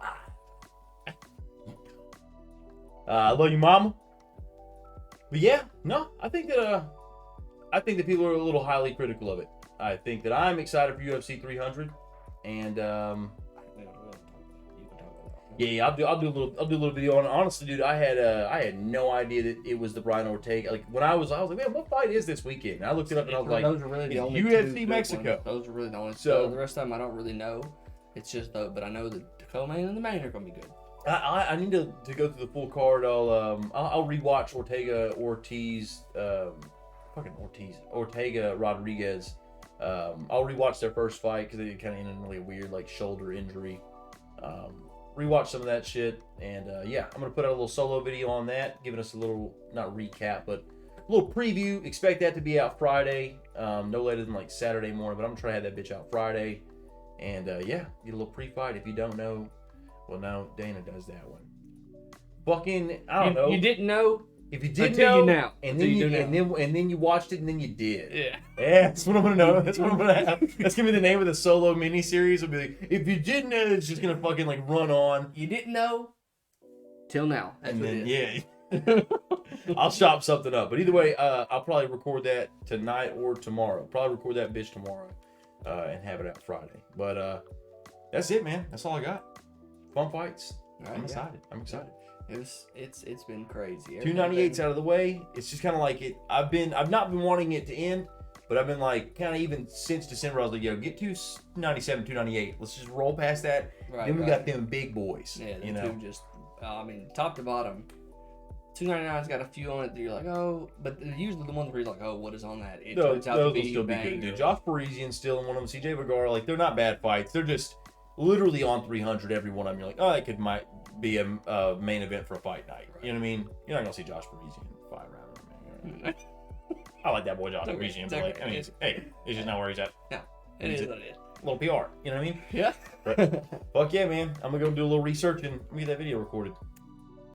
I love you, Mama. But yeah, no, I think that people are a little highly critical of it. I think that I'm excited for UFC 300. And yeah, I'll do a little video on it. Honestly, dude, I had no idea that it was the Brian Ortega. Like when I was like, man, what fight is this weekend? And I looked it up and I was like, those are really the only UFC Mexico. Those are really the only. So the rest of them I don't really know. It's just but I know the co-main and the main are gonna be good. I need to go through the full card. I'll rewatch Ortega Rodriguez. I'll rewatch their first fight because they kind of ended in really a weird like shoulder injury. Rewatch some of that shit, and yeah, I'm gonna put out a little solo video on that, giving us a little not recap, but a little preview. Expect that to be out Friday, no later than like Saturday morning. But I'm gonna try to have that bitch out Friday, and yeah, get a little pre-fight. If you don't know, well, now Dana does that one. Fucking, I don't know. You didn't know. If you didn't know, you now. And then you watched it, and then you did. Yeah. Yeah, that's what I'm gonna know. That's what I'm gonna have. That's gonna be the name of the solo mini series. It'll be like, if you didn't know, it's just gonna fucking like run on. You didn't know till now. That's and what then, it is. Yeah. I'll chop something up. But either way, I'll probably record that tonight or tomorrow. Probably record that bitch tomorrow, and have it out Friday. But that's it, man. That's all I got. Fun fights. Right, I'm excited. It's been crazy. 298's out of the way. It's just kind of like it. I've not been wanting it to end, but I've been like kind of even since December. I was like, yo, get 297, 298. Let's just roll past that. Right, then we got them big boys. Yeah, you know, just I mean, top to bottom. 299's got a few on it that you're like, oh, but usually the ones where you're like, oh, what is on that? It turns out to be still be good, dude. Josh Parisian's still in one of them. CJ Vergara, like they're not bad fights. They're just literally on 300 every one of them. You're like, oh, that might be a main event for a fight night. Right. You know what I mean? You're not gonna see Josh Parisian 5 round, man. I like that boy Josh Parisian, but like, I mean, hey, it's just not where he's at. No, it is what it is. A little PR, you know what I mean? Yeah. But, fuck yeah, man. I'm gonna go do a little research and get that video recorded.